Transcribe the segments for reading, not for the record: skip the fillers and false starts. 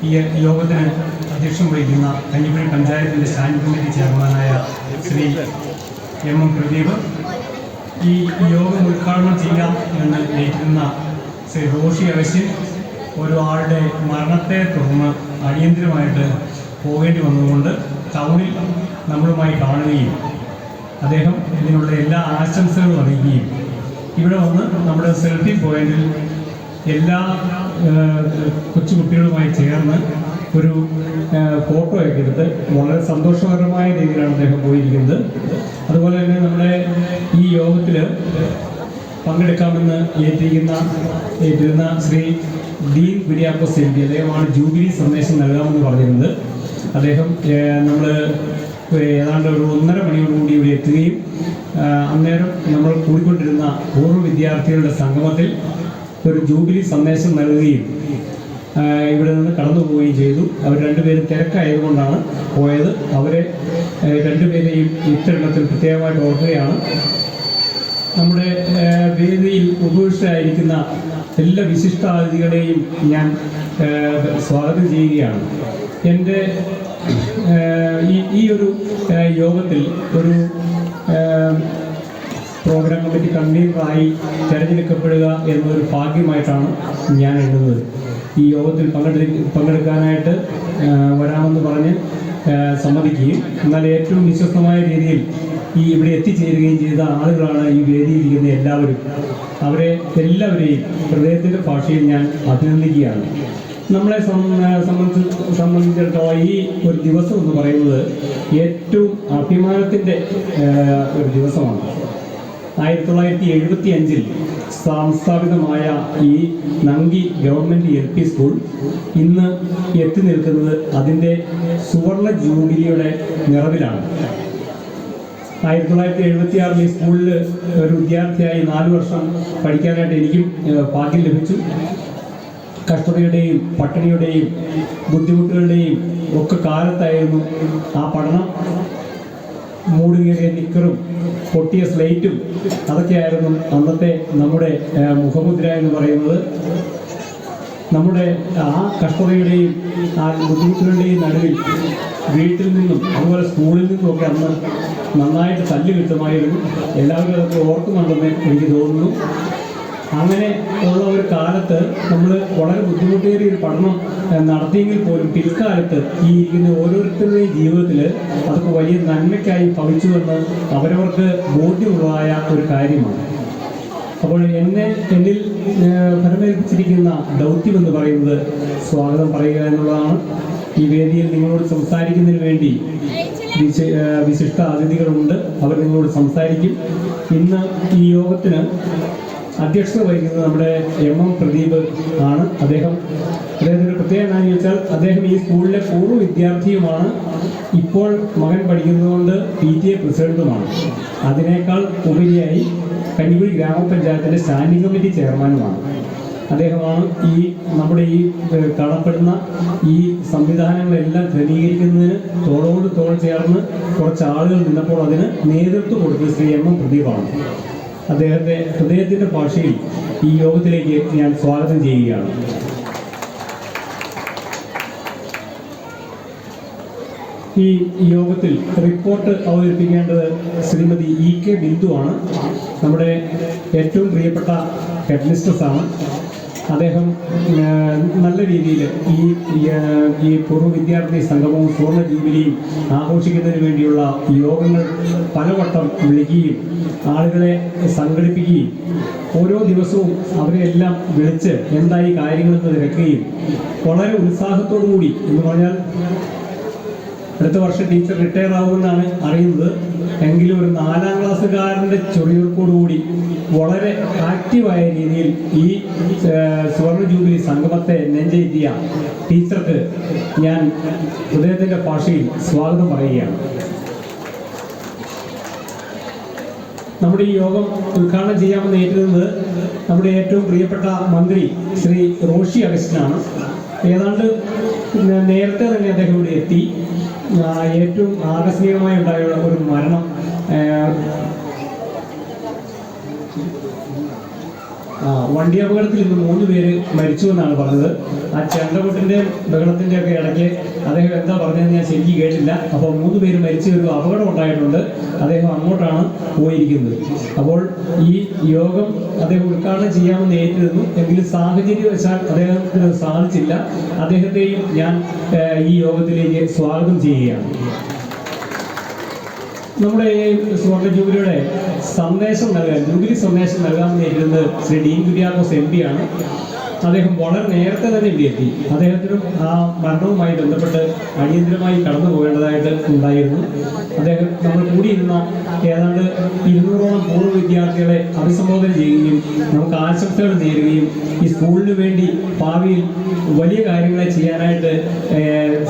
ഈ യോഗത്തിന് അധ്യക്ഷം വഹിക്കുന്ന കഞ്ഞിക്കുഴി പഞ്ചായത്തിൻ്റെ സ്റ്റാൻഡിംഗ് കമ്മിറ്റി ചെയർമാനായ ശ്രീ എം പ്രദീപ്, ഈ യോഗം ഉദ്ഘാടനം ചെയ്യാം എന്ന് ഏറ്റിരുന്ന ശ്രീ റോഷി അഗസ്റ്റിൻ ഒരാളുടെ മരണത്തെ തുടർന്ന് അടിയന്തരമായിട്ട് പോകേണ്ടി വന്നതുകൊണ്ട് ടൗണിൽ നമ്മളുമായി കാണുകയും അദ്ദേഹം ഇതിനുള്ള എല്ലാ ആശംസകളും അറിയിക്കുകയും ഇവിടെ വന്ന് നമ്മുടെ സെൽഫി പോയിന്റിൽ എല്ലാ കൊച്ചുകുട്ടികളുമായി ചേർന്ന് ഒരു ഫോട്ടോ ഒക്കെ എടുത്ത് വളരെ സന്തോഷകരമായ രീതിയിലാണ് അദ്ദേഹം പോയിരിക്കുന്നത്. അതുപോലെ തന്നെ നമ്മുടെ ഈ യോഗത്തിൽ പങ്കെടുക്കാമെന്ന് ഏറ്റിരുന്ന ശ്രീ ഡീൻ കുര്യാക്കോസ് എം പി, അദ്ദേഹമാണ് ജൂബിലി സന്ദേശം നൽകാമെന്ന് പറഞ്ഞിരുന്നത്. അദ്ദേഹം നമ്മൾ ഏതാണ്ട് ഒരു 1:30 മണിയോടുകൂടി ഇവിടെ എത്തുകയും അന്നേരം നമ്മൾ കൂടിക്കൊണ്ടിരുന്ന പൂർവ്വ വിദ്യാർത്ഥികളുടെ സംഗമത്തിൽ ഒരു ജൂബിലി സന്ദേശം നൽകുകയും ഇവിടെ നിന്ന് കടന്നു പോവുകയും ചെയ്തു. അവർ രണ്ടുപേരും തിരക്കായതുകൊണ്ടാണ് പോയത്. അവരെ രണ്ടുപേരെയും ഇത്തരണത്തിൽ പ്രത്യേകമായിട്ട് ഓർക്കുകയാണ്. നമ്മുടെ വേദിയിൽ ഉപവിഷ്ടരായിരിക്കുന്ന എല്ലാ വിശിഷ്ടാതിഥികളെയും ഞാൻ സ്വാഗതം ചെയ്യുകയാണ്. എൻ്റെ ഈ ഒരു യോഗത്തിൽ ഒരു പ്രോഗ്രാം കമ്മിറ്റി കൺവീനറായി തിരഞ്ഞെടുക്കപ്പെടുക എന്നൊരു ഭാഗ്യമായിട്ടാണ് ഞാൻ എണ്ണുന്നത്. ഈ യോഗത്തിൽ പങ്കെടുക്കാനായിട്ട് വരാമെന്ന് പറഞ്ഞ് സമ്മതിക്കുകയും എന്നാൽ ഏറ്റവും വിശ്വസ്തമായ രീതിയിൽ ഇവിടെ എത്തിച്ചേരുകയും ചെയ്ത ആളുകളാണ് ഈ വേദിയിലിരിക്കുന്ന എല്ലാവരും. അവരെ എല്ലാവരെയും ഹൃദയത്തിൻ്റെ ഭാഷയിൽ ഞാൻ അഭിനന്ദിക്കുകയാണ്. നമ്മളെ സംബന്ധിച്ചിടത്തോളം ഈ ഒരു ദിവസം എന്ന് പറയുന്നത് ഏറ്റവും അഭിമാനത്തിൻ്റെ ഒരു ദിവസമാണ്. 1975 സംസ്ഥാപിതമായ ഈ നങ്കി ഗവൺമെൻറ് LP സ്കൂൾ ഇന്ന് എത്തി നിൽക്കുന്നത് അതിൻ്റെ സുവർണ ജൂബിലിയുടെ നിറവിലാണ്. 1976 ഈ സ്കൂളിൽ ഒരു വിദ്യാർത്ഥിയായി 4 വർഷം പഠിക്കാനായിട്ട് എനിക്കും ഭാഗ്യം ലഭിച്ചു. കഷ്ടതയുടെയും പട്ടിണിയുടെയും ബുദ്ധിമുട്ടുകളുടെയും ഒക്കെ കാലത്തായിരുന്നു ആ പഠനം. മൂടുകയറിയ നിക്കറും പൊട്ടിയ സ്ലേറ്റും അതൊക്കെയായിരുന്നു അന്നത്തെ നമ്മുടെ മുഖമുദ്ര എന്ന് പറയുന്നത്. നമ്മുടെ ആ കഷ്ടതയുടെയും ആ ബുദ്ധിമുട്ടുകളുടെയും നടുവിൽ വീട്ടിൽ നിന്നും അതുപോലെ സ്കൂളിൽ നിന്നും ഒക്കെ അന്ന് നന്നായിട്ട് തല്ല് കിട്ടുമായിരുന്നു. എല്ലാവരും അതൊക്കെ ഓർക്കുന്നുണ്ടെന്ന് എനിക്ക് തോന്നുന്നു. അങ്ങനെ ഉള്ള ഒരു കാലത്ത് നമ്മൾ വളരെ ബുദ്ധിമുട്ടേറിയ ഒരു പഠനം നടത്തിയെങ്കിൽ പോലും പിൽക്കാലത്ത് ഈ ഇരിക്കുന്ന ഓരോരുത്തരുടെയും ജീവിതത്തിൽ അതൊക്കെ വലിയ നന്മയ്ക്കായി ഭവിച്ചുവെന്ന് അവരവർക്ക് ബോധ്യമുള്ളതായ ഒരു കാര്യമാണ്. അപ്പോൾ എന്നിൽ ഫലമേൽപ്പിച്ചിരിക്കുന്ന ദൗത്യമെന്ന് പറയുന്നത് സ്വാഗതം പറയുക എന്നുള്ളതാണ്. ഈ വേദിയിൽ നിങ്ങളോട് സംസാരിക്കുന്നതിന് വേണ്ടി വിശിഷ്ട അതിഥികളുണ്ട്. അവർ നിങ്ങളോട് സംസാരിക്കും. ഇന്ന് ഈ യോഗത്തിന് അധ്യക്ഷത വഹിക്കുന്നത് നമ്മുടെ M പ്രദീപ് ആണ്. അദ്ദേഹത്തിൻ്റെ പ്രത്യേകത എന്താണെന്ന് ചോദിച്ചാൽ അദ്ദേഹം ഈ സ്കൂളിലെ പൂർവ്വ വിദ്യാർത്ഥിയുമാണ്. ഇപ്പോൾ മകൻ പഠിക്കുന്നതുകൊണ്ട് PTA പ്രസിഡന്റുമാണ്. അതിനേക്കാൾ ഉപരിയായി കഞ്ഞിക്കുഴി ഗ്രാമപഞ്ചായത്തിൻ്റെ സ്റ്റാൻഡിംഗ് കമ്മിറ്റി ചെയർമാനുമാണ്. അദ്ദേഹമാണ് നമ്മുടെ ഈ കാണപ്പെടുന്ന ഈ സംവിധാനങ്ങളെല്ലാം ക്രമീകരിക്കുന്നതിന് തോളോട് തോൾ ചേർന്ന് കുറച്ച് ആളുകൾ നിന്നപ്പോൾ അതിന് നേതൃത്വം കൊടുത്തത് ശ്രീ M പ്രദീപാണ്. അദ്ദേഹത്തെ ഹൃദയത്തിൻ്റെ ഭാഷയിൽ ഈ യോഗത്തിലേക്ക് ഞാൻ സ്വാഗതം ചെയ്യുകയാണ്. ഈ യോഗത്തിൽ റിപ്പോർട്ട് അവതരിപ്പിക്കേണ്ടത് ശ്രീമതി EK ബിന്ദു ആണ്. നമ്മുടെ ഏറ്റവും പ്രിയപ്പെട്ട ഹെഡ് മിസ്ട്രസ്സാണ്. അദ്ദേഹം നല്ല രീതിയിൽ ഈ പൂർവ്വ വിദ്യാർത്ഥി സംഗമവും സുവർണ ജൂബിലിയും ആഘോഷിക്കുന്നതിന് വേണ്ടിയുള്ള യോഗങ്ങൾ പലവട്ടം വിളിക്കുകയും ആളുകളെ സംഘടിപ്പിക്കുകയും ഓരോ ദിവസവും അവരെല്ലാം വിളിച്ച് എന്തായി കാര്യങ്ങളെന്ന് തിരക്കുകയും വളരെ ഉത്സാഹത്തോടു കൂടി എന്ന് പറഞ്ഞാൽ അടുത്ത വർഷം ടീച്ചർ റിട്ടയർ ആവുമെന്നാണ് അറിയുന്നത്. എങ്കിലും ഒരു 4ാം ക്ലാസ്സുകാരൻ്റെ ചൊറിയോർക്കോടുകൂടി വളരെ ആക്റ്റീവായ രീതിയിൽ ഈ സുവർണ ജൂബിലി സംഗമത്തെ നെഞ്ചേറ്റിയ ടീച്ചർക്ക് ഞാൻ ഹൃദയത്തിൻ്റെ ഭാഷയിൽ സ്വാഗതം പറയുകയാണ്. നമ്മുടെ ഈ യോഗം ഉദ്ഘാടനം ചെയ്യാമെന്ന് ഏറ്റിരുന്നത് നമ്മുടെ ഏറ്റവും പ്രിയപ്പെട്ട മന്ത്രി ശ്രീ റോഷി അഗസ്റ്റിനാണ്. ഏതാണ്ട് നേരത്തെ തന്നെ അദ്ദേഹം ഇവിടെ എത്തി. ഏറ്റവും ആകസ്മികമായി ഉണ്ടായുള്ള ഒരു മരണം വണ്ടി അപകടത്തിൽ ഇന്ന് 3 പേര് മരിച്ചു എന്നാണ് പറഞ്ഞത്. ആ ചെണ്ടകൊട്ടിൻ്റെയും ബഹളത്തിൻ്റെയും ഒക്കെ ഇടയ്ക്ക് അദ്ദേഹം എന്താ പറഞ്ഞതെന്ന് ഞാൻ ശരിക്കും കേട്ടില്ല. അപ്പോൾ 3 പേര് മരിച്ച ഒരു അപകടം ഉണ്ടായിട്ടുണ്ട്. അദ്ദേഹം അങ്ങോട്ടാണ് പോയിരിക്കുന്നത്. അപ്പോൾ ഈ യോഗം അദ്ദേഹം ഉദ്ഘാടനം ചെയ്യാമെന്ന് ഏറ്റിരുന്നു. എങ്കിലും സാഹചര്യവശാൽ അദ്ദേഹത്തിന് സാധിച്ചില്ല. അദ്ദേഹത്തെയും ഞാൻ ഈ യോഗത്തിലേക്ക് സ്വാഗതം ചെയ്യുകയാണ്. നമ്മുടെ ഈ സുവർണ്ണ ജൂബിലിയുടെ സന്ദേശം നൽകാൻ, ജൂബിലി സന്ദേശം നൽകാമെന്ന് ഏറ്റിരുന്നത് ശ്രീ ഡീൻ കുര്യാക്കോസ് MP ആണ്. അദ്ദേഹം വളരെ നേരത്തെ തന്നെ ഇവിടെ എത്തി. അദ്ദേഹത്തിനും ആ മരണവുമായി ബന്ധപ്പെട്ട് അടിയന്തരമായി കടന്നു പോകേണ്ടതായിട്ട് ഉണ്ടായിരുന്നു. അദ്ദേഹം നമ്മൾ കൂടിയിരുന്ന ഏതാണ്ട് 200ഓളം പൂർവ്വ വിദ്യാർത്ഥികളെ അഭിസംബോധന ചെയ്യുകയും നമുക്ക് ആശംസകൾ നേരുകയും ഈ സ്കൂളിന് വേണ്ടി ഭാവിയിൽ വലിയ കാര്യങ്ങളെ ചെയ്യാനായിട്ട്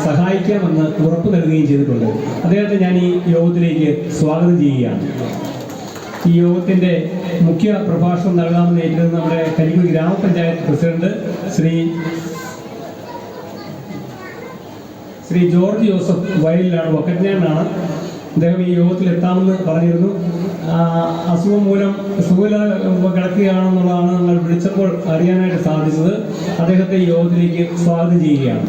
സഹായിക്കാമെന്ന് ഉറപ്പു നൽകുകയും ചെയ്തിട്ടുണ്ട്. അദ്ദേഹത്തെ ഞാൻ ഈ യോഗത്തിലേക്ക് സ്വാഗതം ചെയ്യുകയാണ്. ഈ യോഗത്തിന്റെ മുഖ്യ പ്രഭാഷണം നൽകാമെന്ന് ഏറ്റിരുന്ന നമ്മുടെ കഞ്ഞിക്കുഴി ഗ്രാമപഞ്ചായത്ത് പ്രസിഡന്റ് ശ്രീ ജോർജ് ജോസഫ് വയലിലാണ്, വക്കറ്റ്നാണ്. അദ്ദേഹം ഈ യോഗത്തിൽ എത്താമെന്ന് പറഞ്ഞിരുന്നു. അസുഖം മൂലം കിടക്കുകയാണെന്നുള്ളതാണ് നമ്മൾ വിളിച്ചപ്പോൾ അറിയാനായിട്ട് സാധിച്ചത്. അദ്ദേഹത്തെ ഈ യോഗത്തിലേക്ക് സ്വാഗതം ചെയ്യുകയാണ്.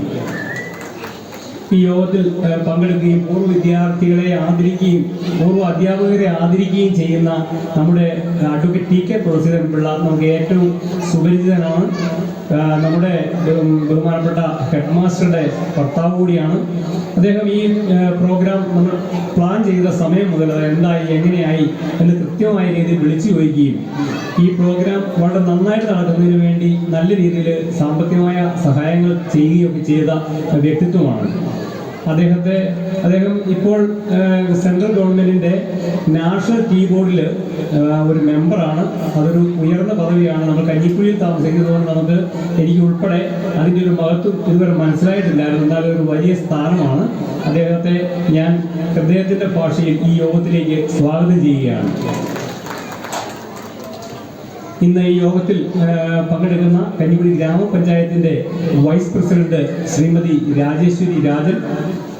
ഈ യോഗത്തിൽ പങ്കെടുക്കുകയും പൂർവ്വ വിദ്യാർത്ഥികളെ ആദരിക്കുകയും പൂർവ്വ അധ്യാപകരെ ആദരിക്കുകയും ചെയ്യുന്ന നമ്മുടെ അഡ്വക്കേറ്റ് TK തുളസീധരൻ പിള്ള നമുക്ക് ഏറ്റവും സുപരിചിതനാണ്. നമ്മുടെ ബഹുമാനപ്പെട്ട ഹെഡ് മാസ്റ്ററുടെ ഭർത്താവ് കൂടിയാണ്. അദ്ദേഹം ഈ പ്രോഗ്രാം നമ്മൾ പ്ലാൻ ചെയ്ത സമയം മുതൽ എന്തായി എങ്ങനെയായി എന്ന് കൃത്യമായ രീതിയിൽ വിളിച്ചു ചോദിക്കുകയും ഈ പ്രോഗ്രാം വളരെ നന്നായിട്ട് നടക്കുന്നതിന് വേണ്ടി നല്ല രീതിയിൽ സാമ്പത്തികമായ സഹായങ്ങൾ ചെയ്യുകയൊക്കെ ചെയ്ത വ്യക്തിത്വമാണ്. അദ്ദേഹം ഇപ്പോൾ സെൻട്രൽ ഗവൺമെൻറ്റിൻ്റെ നാഷണൽ കീബോർഡിൽ ഒരു മെമ്പറാണ്. അതൊരു ഉയർന്ന പദവിയാണ്. നമ്മൾ കഞ്ഞിക്കുഴിയിൽ താമസിക്കുന്നതുകൊണ്ട് എനിക്ക് ഉൾപ്പെടെ അതിൻ്റെ ഒരു മഹത്വം ഇതുവരെ മനസ്സിലായിട്ടില്ലായിരുന്നു. എന്നാലും ഒരു വലിയ സ്ഥാനമാണ്. അദ്ദേഹത്തെ ഞാൻ ഹൃദയത്തിൻ്റെ ഭാഷയിൽ ഈ യോഗത്തിലേക്ക് സ്വാഗതം ചെയ്യുകയാണ്. ഇന്ന് ഈ യോഗത്തിൽ പങ്കെടുക്കുന്ന കഞ്ഞിക്കുഴി ഗ്രാമപഞ്ചായത്തിൻ്റെ വൈസ് പ്രസിഡന്റ് ശ്രീമതി രാജേശ്വരി രാജൻ.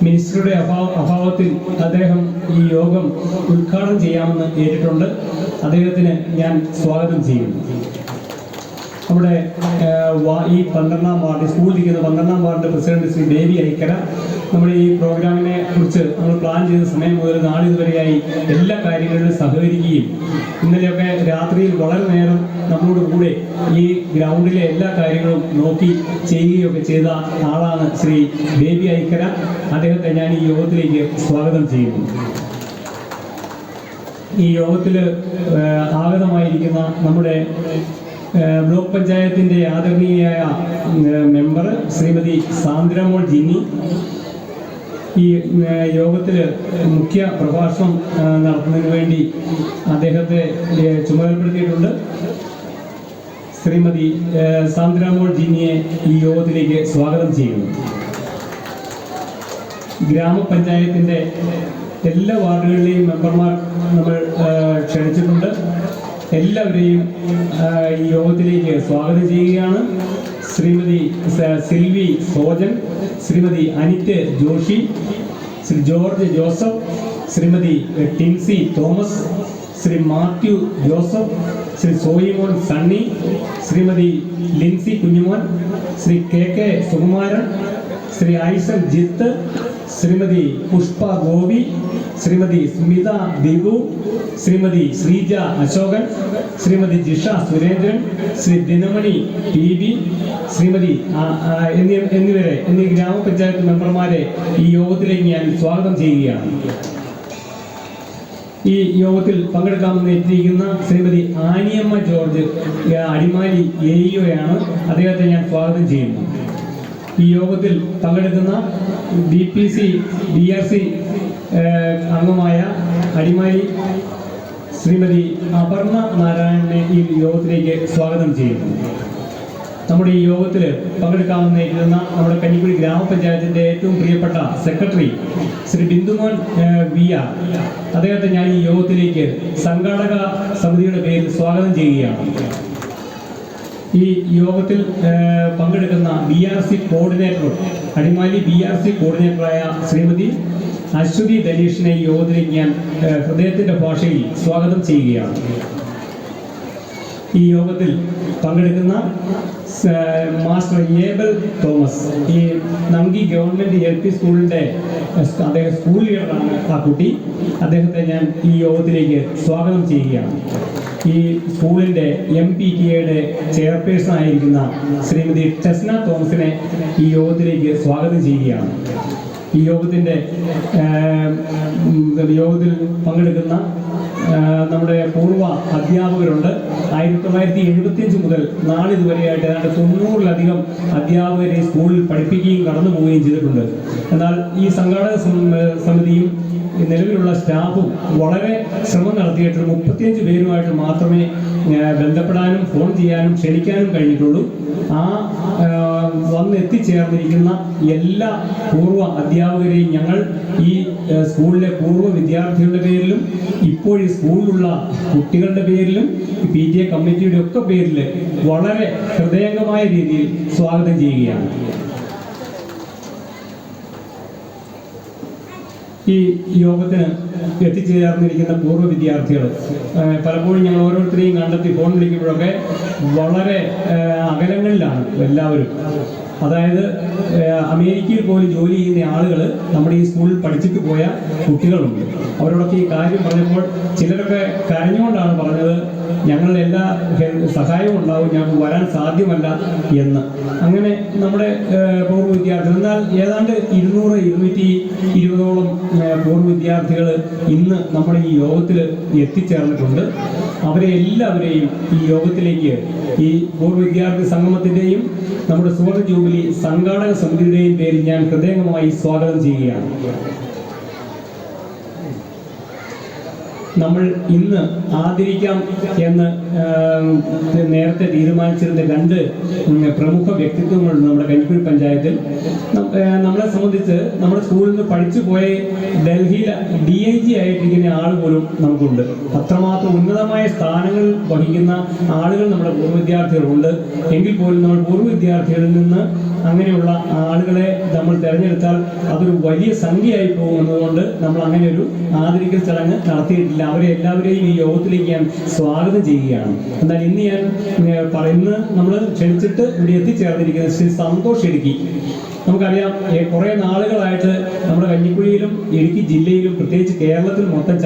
മിനിസ്റ്ററുടെ അഭാവത്തിൽ അദ്ദേഹം ഈ യോഗം ഉദ്ഘാടനം ചെയ്യാമെന്ന് ഏറ്റിട്ടുണ്ട്. അദ്ദേഹത്തിന് ഞാൻ സ്വാഗതം ചെയ്യുന്നു. നമ്മുടെ ഈ 12ാം വാർഡ് സ്കൂളിലിരിക്കുന്ന 12ാം വാർഡിൻ്റെ പ്രസിഡന്റ് ശ്രീ ബേബി ഐക്കര നമ്മുടെ ഈ പ്രോഗ്രാമിനെ കുറിച്ച് നമ്മൾ പ്ലാൻ ചെയ്ത സമയം മുതൽ നാളിതുവരെയായി എല്ലാ കാര്യങ്ങളിലും സഹകരിക്കുകയും ഇന്നലെയൊക്കെ രാത്രിയിൽ വളരെ നേരം നമ്മളോട് കൂടെ ഈ ഗ്രൗണ്ടിലെ എല്ലാ കാര്യങ്ങളും നോക്കി ചെയ്യുകയൊക്കെ ചെയ്ത ആളാണ് ശ്രീ ബേബി ഐക്കര. അദ്ദേഹത്തെ ഞാൻ ഈ യോഗത്തിലേക്ക് സ്വാഗതം ചെയ്യുന്നു. ഈ യോഗത്തിൽ ആഗതമായിരിക്കുന്ന നമ്മുടെ ബ്ലോക്ക് പഞ്ചായത്തിൻ്റെ ആദരണീയയായ മെമ്പർ ശ്രീമതി സാന്ദ്രമോൾ ജിന്നി ഈ യോഗത്തിൽ മുഖ്യ പ്രഭാഷണം നടത്തുന്നതിന് വേണ്ടി അദ്ദേഹത്തെ ചുമതലപ്പെടുത്തിയിട്ടുണ്ട്. ശ്രീമതി സാന്ദ്രമോൾ ജിന്നിയെ ഈ യോഗത്തിലേക്ക് സ്വാഗതം ചെയ്യുന്നു. ഗ്രാമപഞ്ചായത്തിൻ്റെ എല്ലാ വാർഡുകളിലെയും മെമ്പർമാർ നമ്മൾ ക്ഷണിച്ചിട്ടുണ്ട്. എല്ലാവരെയും ഈ യോഗത്തിലേക്ക് സ്വാഗതം ചെയ്യുകയാണ്. ശ്രീമതി സിൽവി സോജൻ, ശ്രീമതി അനിറ്റ് ജോഷി, ശ്രീ ജോർജ് ജോസഫ്, ശ്രീമതി ടിൻസി തോമസ്, ശ്രീ മാത്യു ജോസഫ്, ശ്രീ സോയിമോൻ സണ്ണി, ശ്രീമതി ലിൻസി കുഞ്ഞുമോൻ, ശ്രീ KK സുകുമാരൻ, ശ്രീ ഐസൻ ജിത്ത്, ശ്രീമതി പുഷ്പ ഗോപി, ശ്രീമതി സ്മിത ദിഗു, ശ്രീമതി ശ്രീജ അശോകൻ, ശ്രീമതി ജിഷ സുരേന്ദ്രൻ, ശ്രീ ദിനമണി PB, ശ്രീമതി എന്നീ ഗ്രാമപഞ്ചായത്ത് മെമ്പർമാരെ ഈ യോഗത്തിലേക്ക് ഞാൻ സ്വാഗതം ചെയ്യുകയാണ്. ഈ യോഗത്തിൽ പങ്കെടുക്കാമെന്ന് എത്തിയിരിക്കുന്ന ശ്രീമതി ആനിയമ്മ ജോർജ് അടിമാലി AEO ആണ്. അദ്ദേഹത്തെ ഞാൻ സ്വാഗതം ചെയ്യുന്നു. ഈ യോഗത്തിൽ പങ്കെടുക്കുന്ന BPC DRC അംഗമായ അടിമാലി ശ്രീമതി അപർണ നാരായണനെ ഈ യോഗത്തിലേക്ക് സ്വാഗതം ചെയ്യുന്നു. നമ്മുടെ ഈ യോഗത്തിൽ പങ്കെടുക്കാമെന്നിരുന്ന നമ്മുടെ കഞ്ഞിക്കുഴി ഗ്രാമപഞ്ചായത്തിൻ്റെ ഏറ്റവും പ്രിയപ്പെട്ട സെക്രട്ടറി ശ്രീ ബിന്ദുമോൻ VR, അദ്ദേഹത്തെ ഞാൻ ഈ യോഗത്തിലേക്ക് സംഘാടക സമിതിയുടെ പേരിൽ സ്വാഗതം ചെയ്യുകയാണ്. ഈ യോഗത്തിൽ പങ്കെടുക്കുന്ന BRC കോർഡിനേറ്റർ അടിമാലി BRC കോർഡിനേറ്ററായ ശ്രീമതി അശ്വതി ധനീഷിനെ ഈ യോഗത്തിലേക്ക് ഞാൻ ഹൃദയത്തിൻ്റെ ഭാഷയിൽ സ്വാഗതം ചെയ്യുകയാണ്. ഈ യോഗത്തിൽ പങ്കെടുക്കുന്ന മാസ്റ്റർ ഏബൽ തോമസ്, ഈ നങ്കി ഗവൺമെൻറ് LP സ്കൂളിൻ്റെ അദ്ദേഹം സ്കൂൾ ലീഡറാണ് ആ കുട്ടി. അദ്ദേഹത്തെ ഞാൻ ഈ യോഗത്തിലേക്ക് സ്വാഗതം ചെയ്യുകയാണ്. ഈ സ്കൂളിൻ്റെ MPTA ചെയർപേഴ്സൺ ആയിരിക്കുന്ന ശ്രീമതി ടെസ്ന തോമസിനെ ഈ യോഗത്തിലേക്ക് സ്വാഗതം ചെയ്യുകയാണ്. ഈ യോഗത്തിൽ പങ്കെടുക്കുന്ന നമ്മുടെ പൂർവ്വ അധ്യാപകരുണ്ട്. 1975 മുതൽ നാളിതുവരെയായിട്ട് ഏതാണ്ട് 90-ലധികം അധ്യാപകരെ സ്കൂളിൽ പഠിപ്പിക്കുകയും കടന്നു പോവുകയും ചെയ്തിട്ടുണ്ട്. എന്നാൽ ഈ സംഘാടക സമിതിയും നിലവിലുള്ള സ്റ്റാഫും വളരെ ശ്രമം നടത്തിയിട്ട് 35 പേരുമായിട്ട് മാത്രമേ ബന്ധപ്പെടാനും ഫോൺ ചെയ്യാനും ക്ഷണിക്കാനും കഴിഞ്ഞിട്ടുള്ളൂ. ആ വന്നെത്തിച്ചേർന്നിരിക്കുന്ന എല്ലാ പൂർവ്വ അധ്യാപകരെയും ഞങ്ങൾ ഈ സ്കൂളിലെ പൂർവ്വ വിദ്യാർത്ഥികളുടെ പേരിലും ഇപ്പോൾ ഈ സ്കൂളിലുള്ള കുട്ടികളുടെ പേരിലും PTA കമ്മിറ്റിയുടെ ഒക്കെ പേരിൽ വളരെ ഹൃദയംഗമായ രീതിയിൽ സ്വാഗതം ചെയ്യുകയാണ്. ഈ യോഗത്തിന് എത്തിച്ചേർന്നിരിക്കുന്ന പൂർവ്വ വിദ്യാർത്ഥികൾ പലപ്പോഴും ഞങ്ങൾ ഓരോരുത്തരെയും കണ്ടെത്തി ഫോൺ വിളിക്കുമ്പോഴൊക്കെ വളരെ അകലങ്ങളിലാണ് എല്ലാവരും. അതായത് അമേരിക്കയിൽ പോലും ജോലി ചെയ്യുന്ന ആളുകൾ നമ്മുടെ ഈ സ്കൂളിൽ പഠിച്ചിട്ട് പോയ കുട്ടികളുണ്ട്. അവരോടൊക്കെ ഈ കാര്യം പറഞ്ഞപ്പോൾ ചിലരൊക്കെ കരഞ്ഞുകൊണ്ടാണ് പറഞ്ഞത്, ഞങ്ങളുടെ എല്ലാ സഹായവും ഉണ്ടാവും, ഞങ്ങൾക്ക് വരാൻ സാധ്യമല്ല എന്ന്. അങ്ങനെ നമ്മുടെ പൂർവ്വ വിദ്യാർത്ഥികൾ, എന്നാൽ ഏതാണ്ട് 200-220ഓളം പൂർവ്വ വിദ്യാർത്ഥികൾ ഇന്ന് നമ്മുടെ ഈ യോഗത്തിൽ എത്തിച്ചേർന്നിട്ടുണ്ട്. അവരെ എല്ലാവരെയും ഈ യോഗത്തിലേക്ക്, ഈ പൂർവ്വ വിദ്യാർത്ഥി സംഗമത്തിൻ്റെയും നമ്മുടെ സുവർണ്ണ ജൂബിലി സംഘാടക സമിതിയുടെയും പേരിൽ ഞാൻ ഹൃദയംഗമായി സ്വാഗതം ചെയ്യുകയാണ്. നമ്മൾ ഇന്ന് ആദരിക്കാം എന്ന് നേരത്തെ തീരുമാനിച്ചിരുന്ന 2 പ്രമുഖ വ്യക്തിത്വങ്ങളുണ്ട് നമ്മുടെ കഞ്ഞിക്കുഴി പഞ്ചായത്തിൽ. നമ്മളെ സംബന്ധിച്ച് നമ്മുടെ സ്കൂളിൽ നിന്ന് പഠിച്ചു പോയ ഡൽഹിയിൽ DIG ആയിട്ടിരിക്കുന്ന ആൾ പോലും നമുക്കുണ്ട്. അത്രമാത്രം ഉന്നതമായ സ്ഥാനങ്ങൾ വഹിക്കുന്ന ആളുകൾ നമ്മുടെ പൂർവ്വ വിദ്യാർത്ഥികളുണ്ട്. എങ്കിൽ പോലും നമ്മൾ പൂർവ്വ വിദ്യാർത്ഥികളിൽ നിന്ന് അങ്ങനെയുള്ള ആളുകളെ നമ്മൾ തിരഞ്ഞെടുത്താൽ അതൊരു വലിയ സംഖ്യയായി പോകുന്നതുകൊണ്ട് നമ്മൾ അങ്ങനെ ഒരു ആദരിക്കൽ ചടങ്ങ് നടത്തിയിട്ടില്ല. അവരെ എല്ലാവരെയും ഈ യോഗത്തിലേക്ക് ഞാൻ സ്വാഗതം ചെയ്യുകയാണ്. എന്നാൽ ഇന്ന് ഞാൻ പറയുന്നത്, നമ്മൾ ക്ഷണിച്ചിട്ട് ഇവിടെ എത്തിച്ചേർന്നിരിക്കുന്നത് ശ്രീ സന്തോഷ് ഇടുക്കി. നമുക്കറിയാം, കുറേ നാളുകളായിട്ട് നമ്മുടെ കഞ്ഞിക്കുഴിയിലും ഇടുക്കി ജില്ലയിലും പ്രത്യേകിച്ച് കേരളത്തിൽ മൊത്തം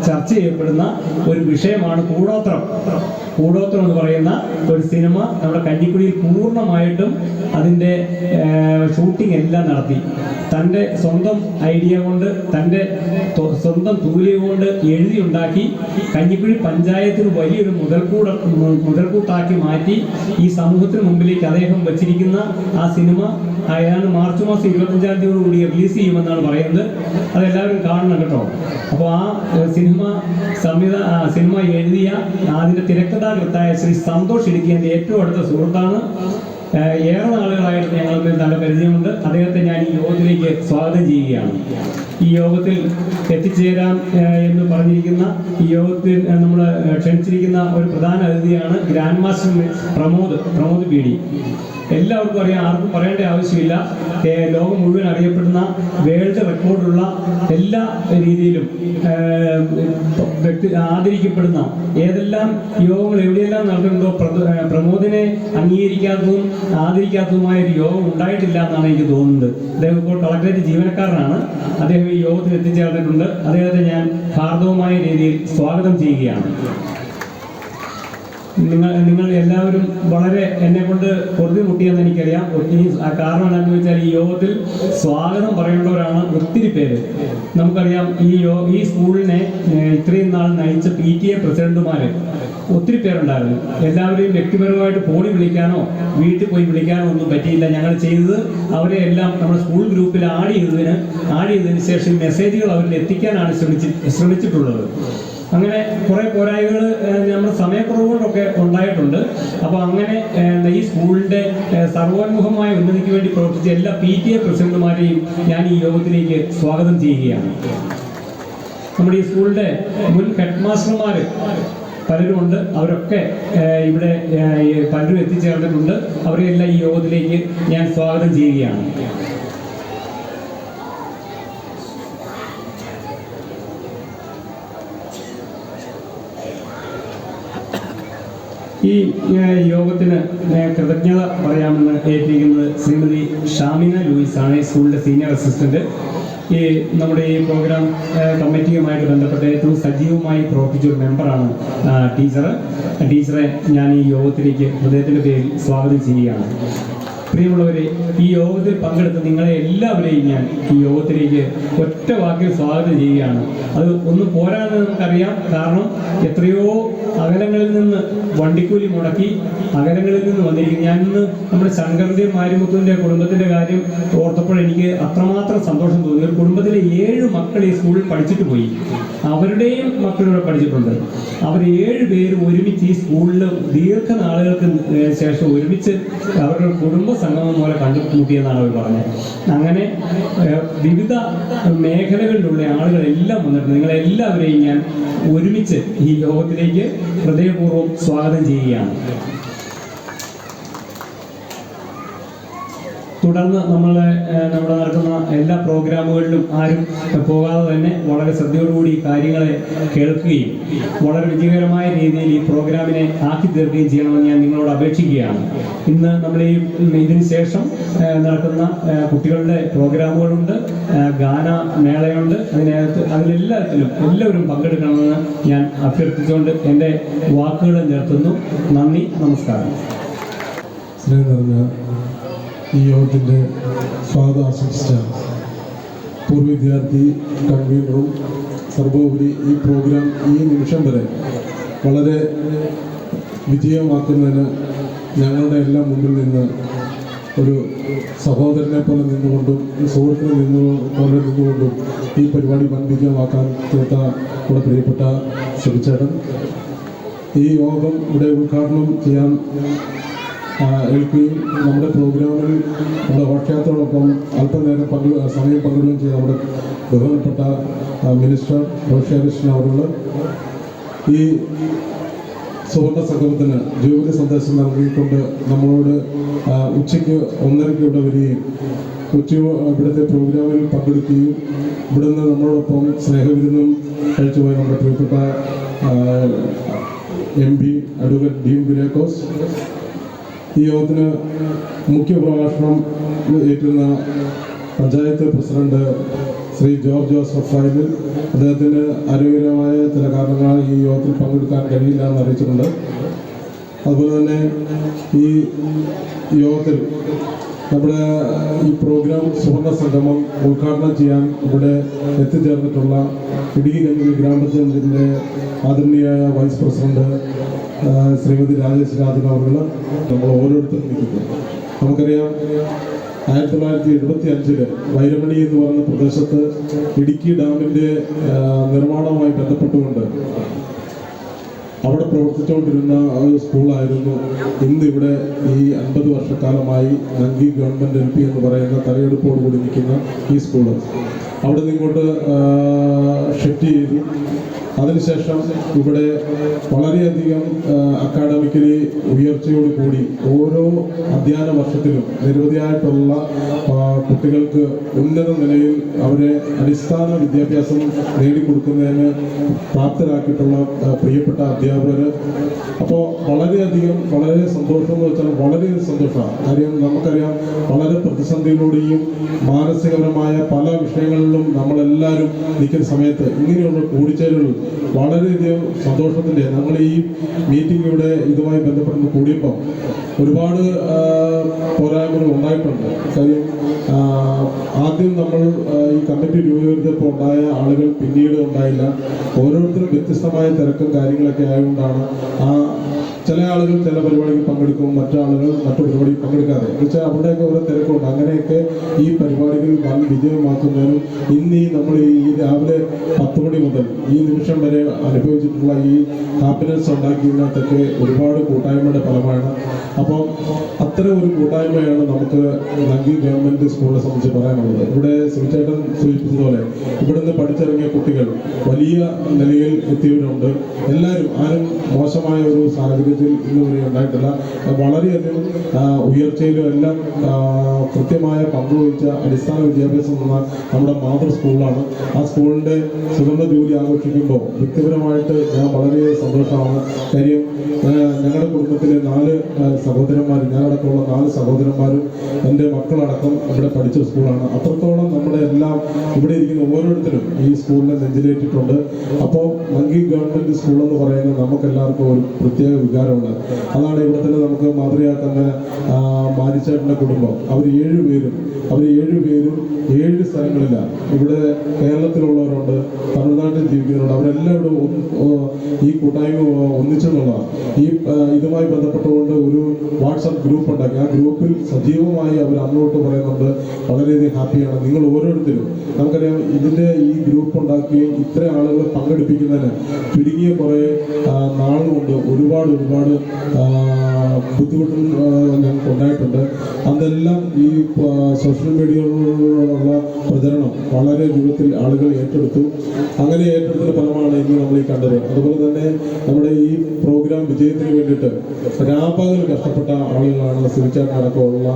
ചർച്ച ചെയ്യപ്പെടുന്ന ഒരു വിഷയമാണ് കൂടോത്രം. കൂടോത്രം എന്ന് പറയുന്ന ഒരു സിനിമ നമ്മുടെ കഞ്ഞിക്കുഴിയിൽ പൂർണ്ണമായിട്ടും അതിൻ്റെ ഷൂട്ടിംഗ് എല്ലാം നടത്തി. തൻ്റെ സ്വന്തം ഐഡിയ കൊണ്ട്, തൻ്റെ സ്വന്തം തൂലിക കൊണ്ട് എഴുതിയുണ്ടാക്കി കഞ്ഞിക്കുഴി പഞ്ചായത്തിന് വലിയൊരു മുതൽക്കൂട്ടാക്കി മാറ്റി ഈ സമൂഹത്തിന് മുമ്പിലേക്ക് അദ്ദേഹം വച്ചിരിക്കുന്ന ആ സിനിമ ഏതാണ്ട് മാർച്ച് മാസം 25-ാം തീയതിയോടുകൂടി റിലീസ് ചെയ്യുമെന്നാണ് പറയുന്നത്. അതെല്ലാവരും കാണണം കേട്ടോ. അപ്പോൾ ആ സിനിമ എഴുതിയ അതിൻ്റെ തിരക്കഥാകൃത്തായ ശ്രീ സന്തോഷ് ഇടുക്കി എൻ്റെ ഏറ്റവും അടുത്ത സുഹൃത്താണ്. ഏറെ നാളുകളായിട്ട് ഞങ്ങൾക്ക് നല്ല പരിചയമുണ്ട്. അദ്ദേഹത്തെ ഞാൻ ഈ യോഗത്തിലേക്ക് സ്വാഗതം ചെയ്യുകയാണ്. ഈ യോഗത്തിൽ എത്തിച്ചേരാം എന്ന് പറഞ്ഞിരിക്കുന്ന ഈ യോഗത്തിൽ നമ്മൾ ക്ഷണിച്ചിരിക്കുന്ന ഒരു പ്രധാന അതിഥിയാണ് ഗ്രാൻഡ് മാസ്റ്റർ പ്രമോദ് PD. എല്ലാവർക്കും അറിയാം, ആർക്കും പറയേണ്ട ആവശ്യമില്ല. ലോകം മുഴുവൻ അറിയപ്പെടുന്ന വേൾഡ് റെക്കോർഡുള്ള എല്ലാ രീതിയിലും ആദരിക്കപ്പെടുന്ന ഏതെല്ലാം യോഗങ്ങൾ എവിടെയെല്ലാം നടന്നിട്ടുണ്ടോ പ്രമോദിനെ അംഗീകരിക്കാത്തതും ആദരിക്കാത്തതുമായ ഒരു യോഗം ഉണ്ടായിട്ടില്ല എന്നാണ് എനിക്ക് തോന്നുന്നത്. അദ്ദേഹം ഇപ്പോൾ കളക്ടറേറ്റ് ജീവനക്കാരനാണ്. അദ്ദേഹം ഈ യോഗത്തിൽ എത്തിച്ചേർന്നിട്ടുണ്ട്. അദ്ദേഹത്തെ ഞാൻ ഹാർദവമായ രീതിയിൽ സ്വാഗതം ചെയ്യുകയാണ്. നിങ്ങൾ എല്ലാവരും വളരെ എന്നെ കൊണ്ട് പൊറുതി മുട്ടിയെന്ന് എനിക്കറിയാം. കാരണം എന്താണെന്ന് വെച്ചാൽ ഈ യോഗത്തിൽ സ്വാഗതം പറയേണ്ടവരാണ് ഒത്തിരി പേര്. നമുക്കറിയാം, ഈ സ്കൂളിനെ ഇത്രയും നാൾ നയിച്ച PTA പ്രസിഡന്റുമാർ ഒത്തിരി പേരുണ്ടായിരുന്നു. എല്ലാവരെയും വ്യക്തിപരമായിട്ട് ഫോണിൽ വിളിക്കാനോ വീട്ടിൽ പോയി വിളിക്കാനോ ഒന്നും പറ്റിയില്ല. ഞങ്ങൾ ചെയ്തത് അവരെ എല്ലാം നമ്മുടെ സ്കൂൾ ഗ്രൂപ്പിൽ ആഡ് ചെയ്തതിന് ശേഷം മെസ്സേജുകൾ അവരിൽ എത്തിക്കാനാണ് ശ്രമിച്ചിട്ടുള്ളത്. അങ്ങനെ കുറേ പോരായ്മകൾ നമ്മുടെ സമയക്കുറവ് കൊണ്ടൊക്കെ ഉണ്ടായിട്ടുണ്ട്. അപ്പോൾ അങ്ങനെ ഈ സ്കൂളിൻ്റെ സർവോന്മുഖമായ ഉന്നതിക്ക് വേണ്ടി പ്രവർത്തിച്ച എല്ലാ PTA പ്രസിഡന്റുമാരെയും ഞാൻ ഈ യോഗത്തിലേക്ക് സ്വാഗതം ചെയ്യുകയാണ്. നമ്മുടെ ഈ സ്കൂളിൻ്റെ മുൻ ഹെഡ് മാസ്റ്റർമാർ പലരുമുണ്ട്. അവരൊക്കെ ഇവിടെ പലരും എത്തിച്ചേർന്നിട്ടുണ്ട്. അവരെല്ലാം ഈ യോഗത്തിലേക്ക് ഞാൻ സ്വാഗതം ചെയ്യുകയാണ്. ഈ യോഗത്തിന് കൃതജ്ഞത പറയാമെന്ന് ഏറ്റിരിക്കുന്നത് ശ്രീമതി ഷാമിന ലൂയിസ് ആണ്, സ്കൂളിൻ്റെ സീനിയർ അസിസ്റ്റന്റ്. ഈ നമ്മുടെ ഈ പ്രോഗ്രാം കമ്മിറ്റിയുമായിട്ട് ബന്ധപ്പെട്ട് ഏറ്റവും സജീവമായി പ്രവർത്തിച്ച ഒരു മെമ്പറാണ് ടീച്ചറെ ഞാൻ ഈ യോഗത്തിലേക്ക് ഹൃദയത്തിൻ്റെ പേരിൽ സ്വാഗതം ചെയ്യുകയാണ്. പ്രിയമുള്ളവരെ, ഈ യോഗത്തിൽ പങ്കെടുത്ത നിങ്ങളെ എല്ലാവരെയും ഞാൻ ഈ യോഗത്തിലേക്ക് ഒറ്റ വാക്കിൽ സ്വാഗതം ചെയ്യുകയാണ്. അത് ഒന്നും പോരാന്ന് നമുക്കറിയാം. കാരണം എത്രയോ അകലങ്ങളിൽ നിന്ന് വണ്ടിക്കൂലി മുടക്കി അകലങ്ങളിൽ നിന്ന് വന്നിരിക്കും. ഞാനിന്ന് നമ്മുടെ ശങ്കറിൻ്റെയും മാരിമുത്തുവിൻ്റെ കുടുംബത്തിൻ്റെ കാര്യം ഓർത്തപ്പോൾ എനിക്ക് അത്രമാത്രം സന്തോഷം തോന്നി. ഒരു കുടുംബത്തിലെ 7 മക്കൾ ഈ സ്കൂളിൽ പഠിച്ചിട്ട് പോയി. അവരുടെയും മക്കളിവിടെ പഠിച്ചിട്ടുണ്ട്. അവർ 7 പേര് ഒരുമിച്ച് ഈ സ്കൂളിൽ ദീർഘനാളുകൾക്ക് ശേഷം ഒരുമിച്ച് അവരുടെ കുടുംബ സംഗമം പോലെ കണ്ടുമുട്ടിയെന്നാണ് അവർ പറഞ്ഞത്. അങ്ങനെ വിവിധ മേഖലകളിലുള്ള ആളുകളെല്ലാം വന്നിട്ടുണ്ട്. നിങ്ങളെല്ലാവരെയും ഞാൻ ഒരുമിച്ച് ഈ യോഗത്തിലേക്ക് ഹൃദയപൂർവ്വം സ്വാഗതം ചെയ്യുകയാണ്. തുടർന്ന് നമ്മുടെ നടക്കുന്ന എല്ലാ പ്രോഗ്രാമുകളിലും ആരും പോകാതെ തന്നെ വളരെ ശ്രദ്ധയോടുകൂടി കാര്യങ്ങളെ കേൾക്കുകയും വളരെ വിജയകരമായ രീതിയിൽ ഈ പ്രോഗ്രാമിനെ ആക്കി തീർക്കുകയും ചെയ്യണമെന്ന് ഞാൻ നിങ്ങളോട് അപേക്ഷിക്കുകയാണ്. ഇന്ന് നമ്മൾ ഇതിന് ശേഷം നടക്കുന്ന കുട്ടികളുടെ പ്രോഗ്രാമുകളുണ്ട്, ഗാനമേളയുണ്ട്. അതിലെല്ലാവരും പങ്കെടുക്കണമെന്ന് ഞാൻ അഭ്യർത്ഥിച്ചുകൊണ്ട് എൻ്റെ വാക്കുകൾ നിർത്തുന്നു. നന്ദി, നമസ്കാരം. ഈ യോഗത്തിൻ്റെ സ്വാഗതം ആശംസിച്ച പൂർവ്വ വിദ്യാർത്ഥി കൺവീനറും സർവോപരി ഈ പ്രോഗ്രാം ഈ നിമിഷം വരെ വളരെ വിജയമാക്കുന്നതിന് ഞങ്ങളുടെ എല്ലാം മുമ്പിൽ നിന്ന് ഒരു സഹോദരനെ പോലെ നിന്നുകൊണ്ടും സുഹൃത്തിനെ പോലെ നിന്നുകൊണ്ടും ഈ പരിപാടി വൻവിജയമാക്കാൻ തീർത്ത നമ്മുടെ പ്രിയപ്പെട്ട സുബിച്ചേട്ടൻ, ഈ യോഗം ഇവിടെ ഉദ്ഘാടനം ചെയ്യാൻ ഏൽക്കുകയും നമ്മുടെ പ്രോഗ്രാമിൽ നമ്മുടെ ഘോഷയാത്രയോടൊപ്പം അല്പനേരം സമയം പങ്കിടുകയും ചെയ്ത നമ്മുടെ ബഹുമാനപ്പെട്ട മിനിസ്റ്റർ ഘോഷയാകൃഷ്ണൻ അവരുകൾ ഈ സുവർണ സംഗമത്തിന് ജൂബിലി സന്ദേശം നൽകിക്കൊണ്ട് നമ്മളോട് ഉച്ചയ്ക്ക് 1:30 ഇവിടെ വരികയും ഇവിടുത്തെ പ്രോഗ്രാമിൽ പങ്കെടുക്കുകയും ഇവിടുന്ന് നമ്മളോടൊപ്പം സ്നേഹവിരുന്നും കഴിച്ചുപോയ നമ്മുടെ പ്രിയപ്പെട്ട MP അഡ്വക്കേറ്റ് ഡി കുര്യാക്കോസ്, ഈ യോഗത്തിന് മുഖ്യ പ്രഭാഷണം ഏറ്റിരുന്ന പഞ്ചായത്ത് പ്രസിഡന്റ് ശ്രീ ജോർജ് ജോസഫ് ഫൈനൽ, അദ്ദേഹത്തിന് ആരോഗ്യകരമായ ചില കാരണങ്ങളാൽ ഈ യോഗത്തിൽ പങ്കെടുക്കാൻ കഴിയില്ല എന്ന് അറിയിച്ചിട്ടുണ്ട്. അതുപോലെ തന്നെ ഈ യോഗത്തിൽ നമ്മുടെ ഈ പ്രോഗ്രാം സുവർണ സംഗമം ഉദ്ഘാടനം ചെയ്യാൻ ഇവിടെ എത്തിച്ചേർന്നിട്ടുള്ള ഇടുക്കി കഞ്ഞി ഗ്രാമപഞ്ചായത്തിൻ്റെ ആദരണീയായ വൈസ് പ്രസിഡന്റ് ശ്രീമതി രാജേഷ് രാജൻ അവർ നമ്മൾ ഓരോരുത്തരും നിൽക്കുന്നു. നമുക്കറിയാം 1975 വൈരമണി എന്ന് പറയുന്ന പ്രദേശത്ത് ഇടുക്കി ഡാമിൻ്റെ നിർമ്മാണവുമായി ബന്ധപ്പെട്ടുകൊണ്ട് അവിടെ പ്രവർത്തിച്ചുകൊണ്ടിരുന്ന ഒരു സ്കൂളായിരുന്നു ഇന്നിവിടെ ഈ 50 വർഷക്കാലമായി നങ്കി ഗവൺമെൻറ് LP എന്ന് പറയുന്ന തലയെടുപ്പോടുകൂടി നിൽക്കുന്ന ഈ സ്കൂള്. അവിടെ നിന്നിങ്ങോട്ട് ഷിഫ്റ്റ് ചെയ്തു. അതിനുശേഷം ഇവിടെ വളരെയധികം അക്കാഡമിക്കലി ഉയർച്ചയോട് കൂടി ഓരോ അധ്യയന വർഷത്തിലും നിരവധിയായിട്ടുള്ള കുട്ടികൾക്ക് ഉന്നത നിലയിൽ അവരെ അടിസ്ഥാന വിദ്യാഭ്യാസം നേടിക്കൊടുക്കുന്നതിന് പ്രാപ്തരാക്കിയിട്ടുള്ള പ്രിയപ്പെട്ട അധ്യാപകർ. അപ്പോൾ വളരെ സന്തോഷം എന്ന് വെച്ചാൽ വളരെ സന്തോഷമാണ്. കാര്യം നമുക്കറിയാം, വളരെ പ്രതിസന്ധിയിലൂടെയും മാനസികപരമായ പല വിഷയങ്ങളിലും നമ്മളെല്ലാവരും നിൽക്കുന്ന സമയത്ത് ഇങ്ങനെയുള്ള കൂടിച്ചേരലുകൾ വളരെയധികം സന്തോഷത്തിൻ്റെ നമ്മൾ ഈ മീറ്റിംഗ് ഇവിടെ ഇതുമായി ബന്ധപ്പെട്ട് കൂടിയപ്പോൾ ഒരുപാട് പോരായ്മകൾ ഉണ്ടായിട്ടുണ്ട്. കാര്യം ആദ്യം നമ്മൾ ഈ കമ്മിറ്റി രൂപീകരിച്ചപ്പോൾ ഉണ്ടായ ആളുകൾ പിന്നീട് ഉണ്ടായില്ല. ഓരോരുത്തരും വ്യത്യസ്തമായ തിരക്കും കാര്യങ്ങളൊക്കെ ആയതുകൊണ്ടാണ് ചില ആളുകൾ ചില പരിപാടിക്ക് പങ്കെടുക്കും, മറ്റാളുകൾ മറ്റു പരിപാടിക്ക് പങ്കെടുക്കാതെ വെച്ചാൽ അവിടെയൊക്കെ ഓരോ തിരക്കുണ്ട്. അങ്ങനെയൊക്കെ ഈ പരിപാടികൾ വൻ വിജയമാക്കുന്നതിനും ഇന്ന് നമ്മൾ ഈ രാവിലെ 10 മണി മുതൽ ഈ നിമിഷം വരെ അനുഭവിച്ചിട്ടുള്ള ഈ ഹാപ്പിനെസ് ഉണ്ടാക്കിയതിനകത്തൊക്കെ ഒരുപാട് കൂട്ടായ്മയുടെ ഫലമാണ്. അപ്പം അത്തരം ഒരു കൂട്ടായ്മയാണ് നമുക്ക് നങ്കി ഗവൺമെൻറ് സ്കൂളിനെ സംബന്ധിച്ച് പറയാനുള്ളത്. ഇവിടെ സുചേട്ടൻ സൂചിപ്പിച്ചതുപോലെ ഇവിടുന്ന് പഠിച്ചിറങ്ങിയ കുട്ടികൾ വലിയ നിലയിൽ എത്തിയവരുണ്ട്. എല്ലാവരും ആരും മോശമായ ഒരു സാഹചര്യത്തിൽ പെർസെൻറ്റേജിൽ ഇന്ന് വരെ ഉണ്ടായിട്ടില്ല. വളരെയധികം ഉയർച്ചയിലും എല്ലാം കൃത്യമായ പങ്കുവഹിച്ച അടിസ്ഥാന വിദ്യാഭ്യാസം എന്ന നമ്മുടെ മാതൃ സ്കൂളാണ്. ആ സ്കൂളിൻ്റെ സുഗന്ധ ജൂലി ആഘോഷിക്കുമ്പോൾ വ്യക്തിപരമായിട്ട് ഞാൻ വളരെ സന്തോഷമാണ്. കാര്യം ഞങ്ങളുടെ കുടുംബത്തിലെ 4 സഹോദരന്മാർ, ഞാനടക്കമുള്ള 4 സഹോദരന്മാരും എൻ്റെ മക്കളടക്കം ഇവിടെ പഠിച്ച സ്കൂളാണ്. അത്രത്തോളം നമ്മുടെ എല്ലാം ഇവിടെ ഇരിക്കുന്ന ഓരോരുത്തരും ഈ സ്കൂളിനെ നെഞ്ചിലേറ്റിട്ടുണ്ട്. അപ്പോൾ നങ്കി ഗവൺമെൻറ് സ്കൂൾ എന്ന് പറയുന്നത് നമുക്കെല്ലാവർക്കും ഒരു പ്രത്യേക വികാരമുണ്ട്. അതാണ് ഇവിടെ തന്നെ നമുക്ക് മാതൃകയാക്കുന്ന മാരിച്ചേട്ടൻ്റെ കുടുംബം. അവർ 7 പേരും 7 സ്ഥലങ്ങളിലാണ്. ഇവിടെ കേരളത്തിലുള്ളവരുണ്ട്, തമിഴ്നാട്ടിൽ ജീവിക്കുന്നവരുണ്ട്. അവരെല്ലാവരും ഈ കൂട്ടായ്മ ഒന്നിച്ചെന്നുള്ളതാണ്. ഇതുമായി ബന്ധപ്പെട്ടുകൊണ്ട് ഒരു വാട്സപ്പ് ഗ്രൂപ്പ് ഉണ്ടാക്കി. ആ ഗ്രൂപ്പിൽ സജീവമായി അവർ അങ്ങോട്ട് പറയുന്നുണ്ട്. വളരെയധികം ഹാപ്പിയാണ്. നിങ്ങൾ ഓരോരുത്തരും, നമുക്കറിയാം ഈ ഗ്രൂപ്പ് ഉണ്ടാക്കുകയും ഇത്ര ആളുകളെ പങ്കെടുപ്പിക്കുന്നതിന് ചുരുങ്ങിയ കുറേ നാളുകൊണ്ട് ഒരുപാട് ബുദ്ധിമുട്ടുകൾ ഞങ്ങൾക്ക് ഉണ്ടായിട്ടുണ്ട്. അതെല്ലാം ഈ സോഷ്യൽ മീഡിയകളിലുള്ള പ്രചരണം വളരെ രൂപത്തിൽ ആളുകൾ ഏറ്റെടുത്തു. അങ്ങനെ ഏറ്റെടുത്തതിന് ഫലമാണ് ഇന്ന് നമ്മൾ ഈ കണ്ടത്. അതുപോലെ തന്നെ നമ്മുടെ ഈ പ്രോഗ്രാം വിജയത്തിന് വേണ്ടിയിട്ട് രാപകൽ കഷ്ടപ്പെട്ട ആളുകളാണ്. സിവിച്ചാട്ടടക്കമുള്ള,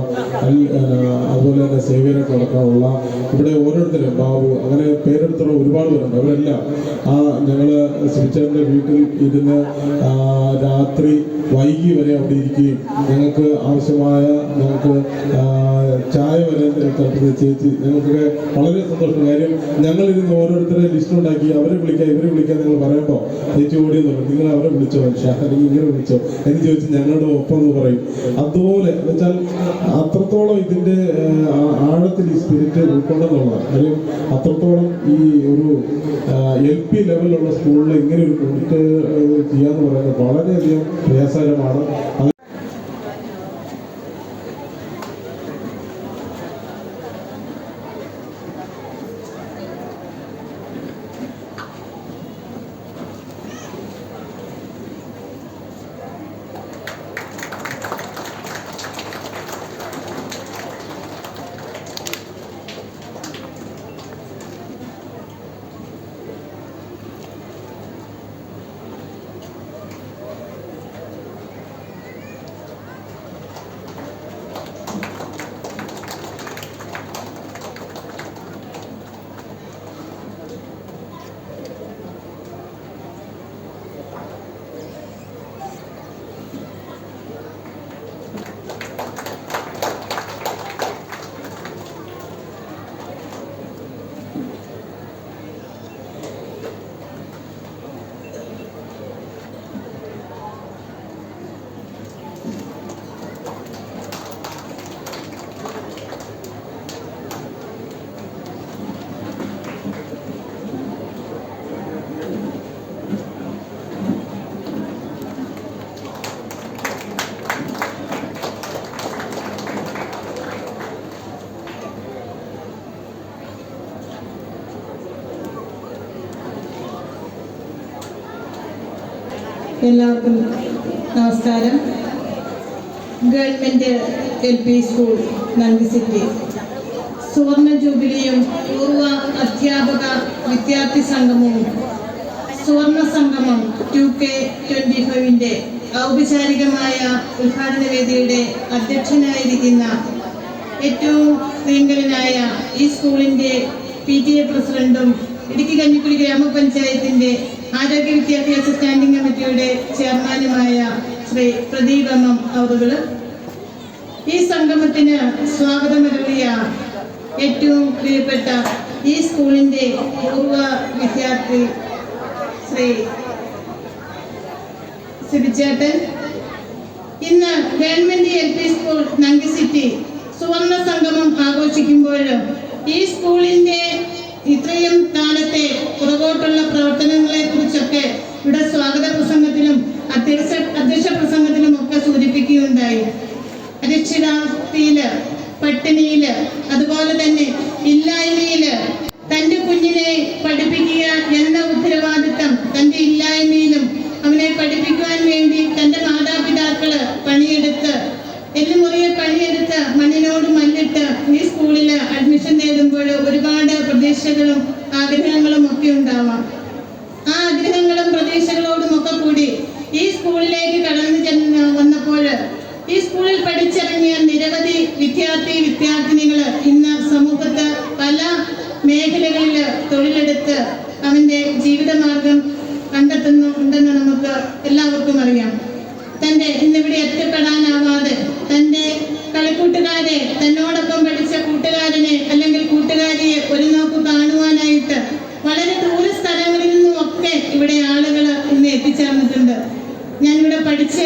അതുപോലെ തന്നെ സേവ്യരടക്കമുള്ള, ഇവിടെ ഓരോരുത്തരും ബാബു, അങ്ങനെ പേരെടുത്തുള്ള ഒരുപാട് പേരുണ്ട്. അവരെല്ലാം ഞങ്ങൾ സിവിച്ചാട്ടിൻ്റെ വീട്ടിൽ ഇരുന്ന് രാത്രി വൈകി വരെ അവിടെ ഇരിക്കുകയും ഞങ്ങൾക്ക് ആവശ്യമായ ചായ വരെ ചേച്ചി, ഞങ്ങൾക്കൊക്കെ വളരെ സന്തോഷം. കാര്യം ഞങ്ങളിരുന്ന് ഓരോരുത്തരെ ലിസ്റ്റ് ഉണ്ടാക്കി അവരെ വിളിക്കാൻ നിങ്ങൾ പറയുമ്പോൾ ചേച്ചി ഓടിയെന്നുള്ളൂ, നിങ്ങൾ അവരെ വിളിച്ചോ, അല്ലെങ്കിൽ ഇങ്ങനെ വിളിച്ചോ എന്ന് ചോദിച്ച് ഞങ്ങളുടെ ഒപ്പം എന്ന് പറയും. അതുപോലെ എന്ന് വെച്ചാൽ അത്രത്തോളം ഇതിൻ്റെ ആഴത്തിൽ ഈ സ്പിരിറ്റ് ഉൾക്കൊണ്ടെന്നുള്ളതാണ്. കാര്യം അത്രത്തോളം ഈ ഒരു LP ലെവലിലുള്ള സ്കൂളിൽ ഇങ്ങനെ ഒരു പ്രോജക്റ്റ് ചെയ്യാന്ന് പറയുന്നത് വളരെയധികം പ്രയാസകരമാണ്. എല്ലാവർക്കും നമസ്കാരം. ഗവൺമെൻറ് LP സ്കൂൾ നന്ദി സിറ്റി സുവർണ ജൂബിലിയും പൂർവ്വ അധ്യാപക വിദ്യാർത്ഥി സംഗമവും സുവർണ സംഗമം 2K25 ഔപചാരികമായ ഉദ്ഘാടന വേദിയുടെ അധ്യക്ഷനായിരിക്കുന്ന ഏറ്റവും പ്രിയങ്കരനായ ഈ സ്കൂളിൻ്റെ PTA പ്രസിഡന്റും ഇടുക്കി കഞ്ഞിക്കുഴി ഗ്രാമപഞ്ചായത്തിൻ്റെ ആരോഗ്യ വിദ്യാഭ്യാസ സ്റ്റാൻഡിംഗ് കമ്മിറ്റിയുടെ ചെയർമാനുമായ ശ്രീ പ്രദീപ് MM അവറുകൾ, ഈ സംഗമത്തിന് സ്വാഗതമരുളിയ ഏറ്റവും പ്രിയപ്പെട്ട ഈ സ്കൂളിൻ്റെ പൂർവ്വ വിദ്യാർത്ഥി ശ്രീ സിബിച്ചേട്ടൻ, ഇന്ന് ഗവൺമെൻറ് LP സ്കൂൾ നങ്കി സിറ്റി സുവർണ സംഗമം ആഘോഷിക്കുമ്പോൾ ഈ സ്കൂളിൻ്റെ ഇത്രയും കാലത്തെ പുറകോട്ടുള്ള പ്രവർത്തനങ്ങളെ കുറിച്ചൊക്കെ ഇവിടെ സ്വാഗത പ്രസംഗത്തിലും അധ്യക്ഷ പ്രസംഗത്തിലും ഒക്കെ സൂചിപ്പിക്കുകയുണ്ടായി. അരക്ഷിതാവസ്ഥയില്, പട്ടിണിയില്, അതുപോലെ തന്നെ ഇല്ലായ്മയില് തൻ്റെ കുഞ്ഞിനെ പഠിപ്പിക്കുക എന്ന ഉത്തരവാദിത്തം തൻ്റെ ഇല്ലായ്മയിലും അവനെ പഠിപ്പിക്കുവാൻ വേണ്ടി തൻ്റെ മാതാപിതാക്കള് പണിയെടുത്ത് എല്ലുമുറിയെ പണിയെടുത്ത് മണ്ണിനോട് മല്ലിട്ട് ഈ സ്കൂളിൽ അഡ്മിഷൻ നേടുമ്പോൾ ഒരുപാട് പ്രതീക്ഷകളും ആഗ്രഹങ്ങളും ഒക്കെ ഉണ്ടാവാം. ആ ആഗ്രഹങ്ങളും പ്രതീക്ഷകളോടും ഒക്കെ കൂടി ഈ സ്കൂളിലേക്ക് കടന്നു വന്നപ്പോൾ ഈ സ്കൂളിൽ പഠിച്ചിറങ്ങിയ നിരവധി വിദ്യാർത്ഥിനികൾ ഇന്ന് സമൂഹത്ത് പല മേഖലകളിൽ തൊഴിലെടുത്ത് അവന്റെ ജീവിതമാർഗം കണ്ടെത്തുന്നുണ്ടെന്ന് നമുക്ക് എല്ലാവർക്കും അറിയാം. തന്റെ ഇന്നിവിടെ എത്തിപ്പെടാനാവാതെ തന്റെ കളിക്കൂട്ടുകാരെ, തന്നോടൊപ്പം പഠിച്ച കൂട്ടുകാരനെ അല്ലെങ്കിൽ കൂട്ടുകാരിയെ ഒരു നോക്ക് കാണുവാനായിട്ട് വളരെ ദൂര സ്ഥലങ്ങളിൽ നിന്നുമൊക്കെ ഇവിടെ ആളുകൾ ഇന്ന് എത്തിച്ചേർന്നിട്ടുണ്ട്. ഞാനിവിടെ പഠിച്ച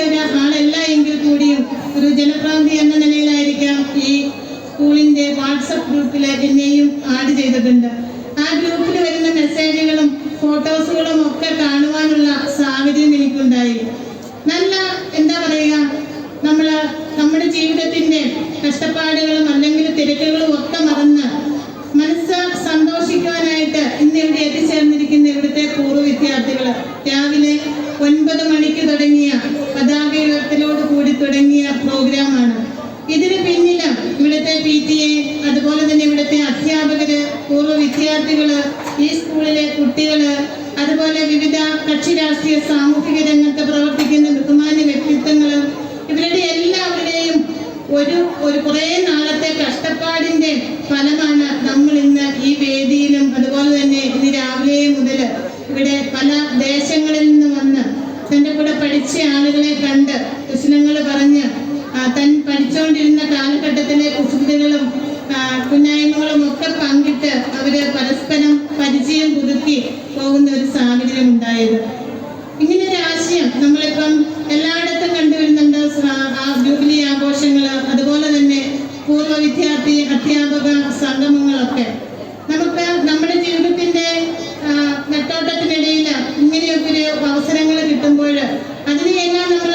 ആളല്ല എങ്കിൽ കൂടിയും ഒരു ജനപ്രതിനിധി എന്ന നിലയിലായിരിക്കാം ഈ സ്കൂളിന്റെ വാട്സപ്പ് ഗ്രൂപ്പിൽ എന്നെയും ആഡ് ചെയ്തിട്ടുണ്ട്. ആ ഗ്രൂപ്പിൽ വരുന്ന മെസ്സേജുകളും ഫോട്ടോസുകളും ഒക്കെ കാണുവാനുള്ള സാഹചര്യം എനിക്കുണ്ടായി. നല്ല എന്താ പറയുക, നമ്മുടെ ജീവിതത്തിന്റെ കഷ്ടപ്പാടുകളും അല്ലെങ്കിൽ തിരക്കുകളും ഒക്കെ മറന്ന് മനസ്സ് സന്തോഷിക്കുവാനായിട്ട് ഇന്ന് ഇവിടെ എത്തിച്ചേർന്നിരിക്കുന്ന ഇവിടുത്തെ പൂർവ്വ വിദ്യാർത്ഥികൾ രാവിലെ 9 മണിക്ക് തുടങ്ങിയ പതാക ഉയർത്തലോട് കൂടി തുടങ്ങിയ പ്രോഗ്രാമാണ്. ഇതിന് പിന്നിൽ ഇവിടുത്തെ PTA, അതുപോലെ തന്നെ ഇവിടുത്തെ അധ്യാപകര്, പൂർവ്വ വിദ്യാർത്ഥികള്, ഈ സ്കൂളിലെ കുട്ടികള്, അതുപോലെ വിവിധ കക്ഷി രാഷ്ട്രീയ സാമൂഹിക രംഗത്ത് പ്രവർത്തിക്കുന്ന ബഹുമാന്യ വ്യക്തിത്വങ്ങള്, ഇവരുടെ എല്ലാവരുടെയും ഒരു കുറേ നാളത്തെ കഷ്ടപ്പാടിന്റെ ഫലമാണ് നമ്മൾ ഇന്ന് ഈ വേദിയിലും അതുപോലെ തന്നെ ഇന്ന് രാവിലെ മുതൽ ഇവിടെ പല ദേശങ്ങളിൽ നിന്ന് വന്ന് തൻ്റെ കൂടെ പഠിച്ച ആളുകളെ കണ്ട് കുശലങ്ങൾ പറഞ്ഞ് താൻ പഠിച്ചുകൊണ്ടിരുന്ന കാലഘട്ടത്തിലെ കുസൃതികളും കുന്നായ്മകളും ഒക്കെ പങ്കിട്ട് അവര് പരസ്പരം പരിചയം പുതുക്കി പോകുന്ന ഒരു സാഹചര്യം ഉണ്ടായത്. ഇങ്ങനെ ഒരു ആശയം നമ്മളിപ്പം എല്ലായിടത്തും കണ്ടുവരുന്നുണ്ട്. ജൂബിലി ആഘോഷങ്ങള്, അതുപോലെ തന്നെ പൂർവ്വ വിദ്യാർത്ഥി അധ്യാപക സംഗമങ്ങളൊക്കെ നമുക്ക് നമ്മുടെ ജീവിതത്തിന്റെ നെട്ടോട്ടത്തിനിടയിൽ ഇങ്ങനെയൊക്കെ ഒരു അവസരങ്ങൾ കിട്ടുമ്പോൾ അതിനെയെല്ലാം നമ്മൾ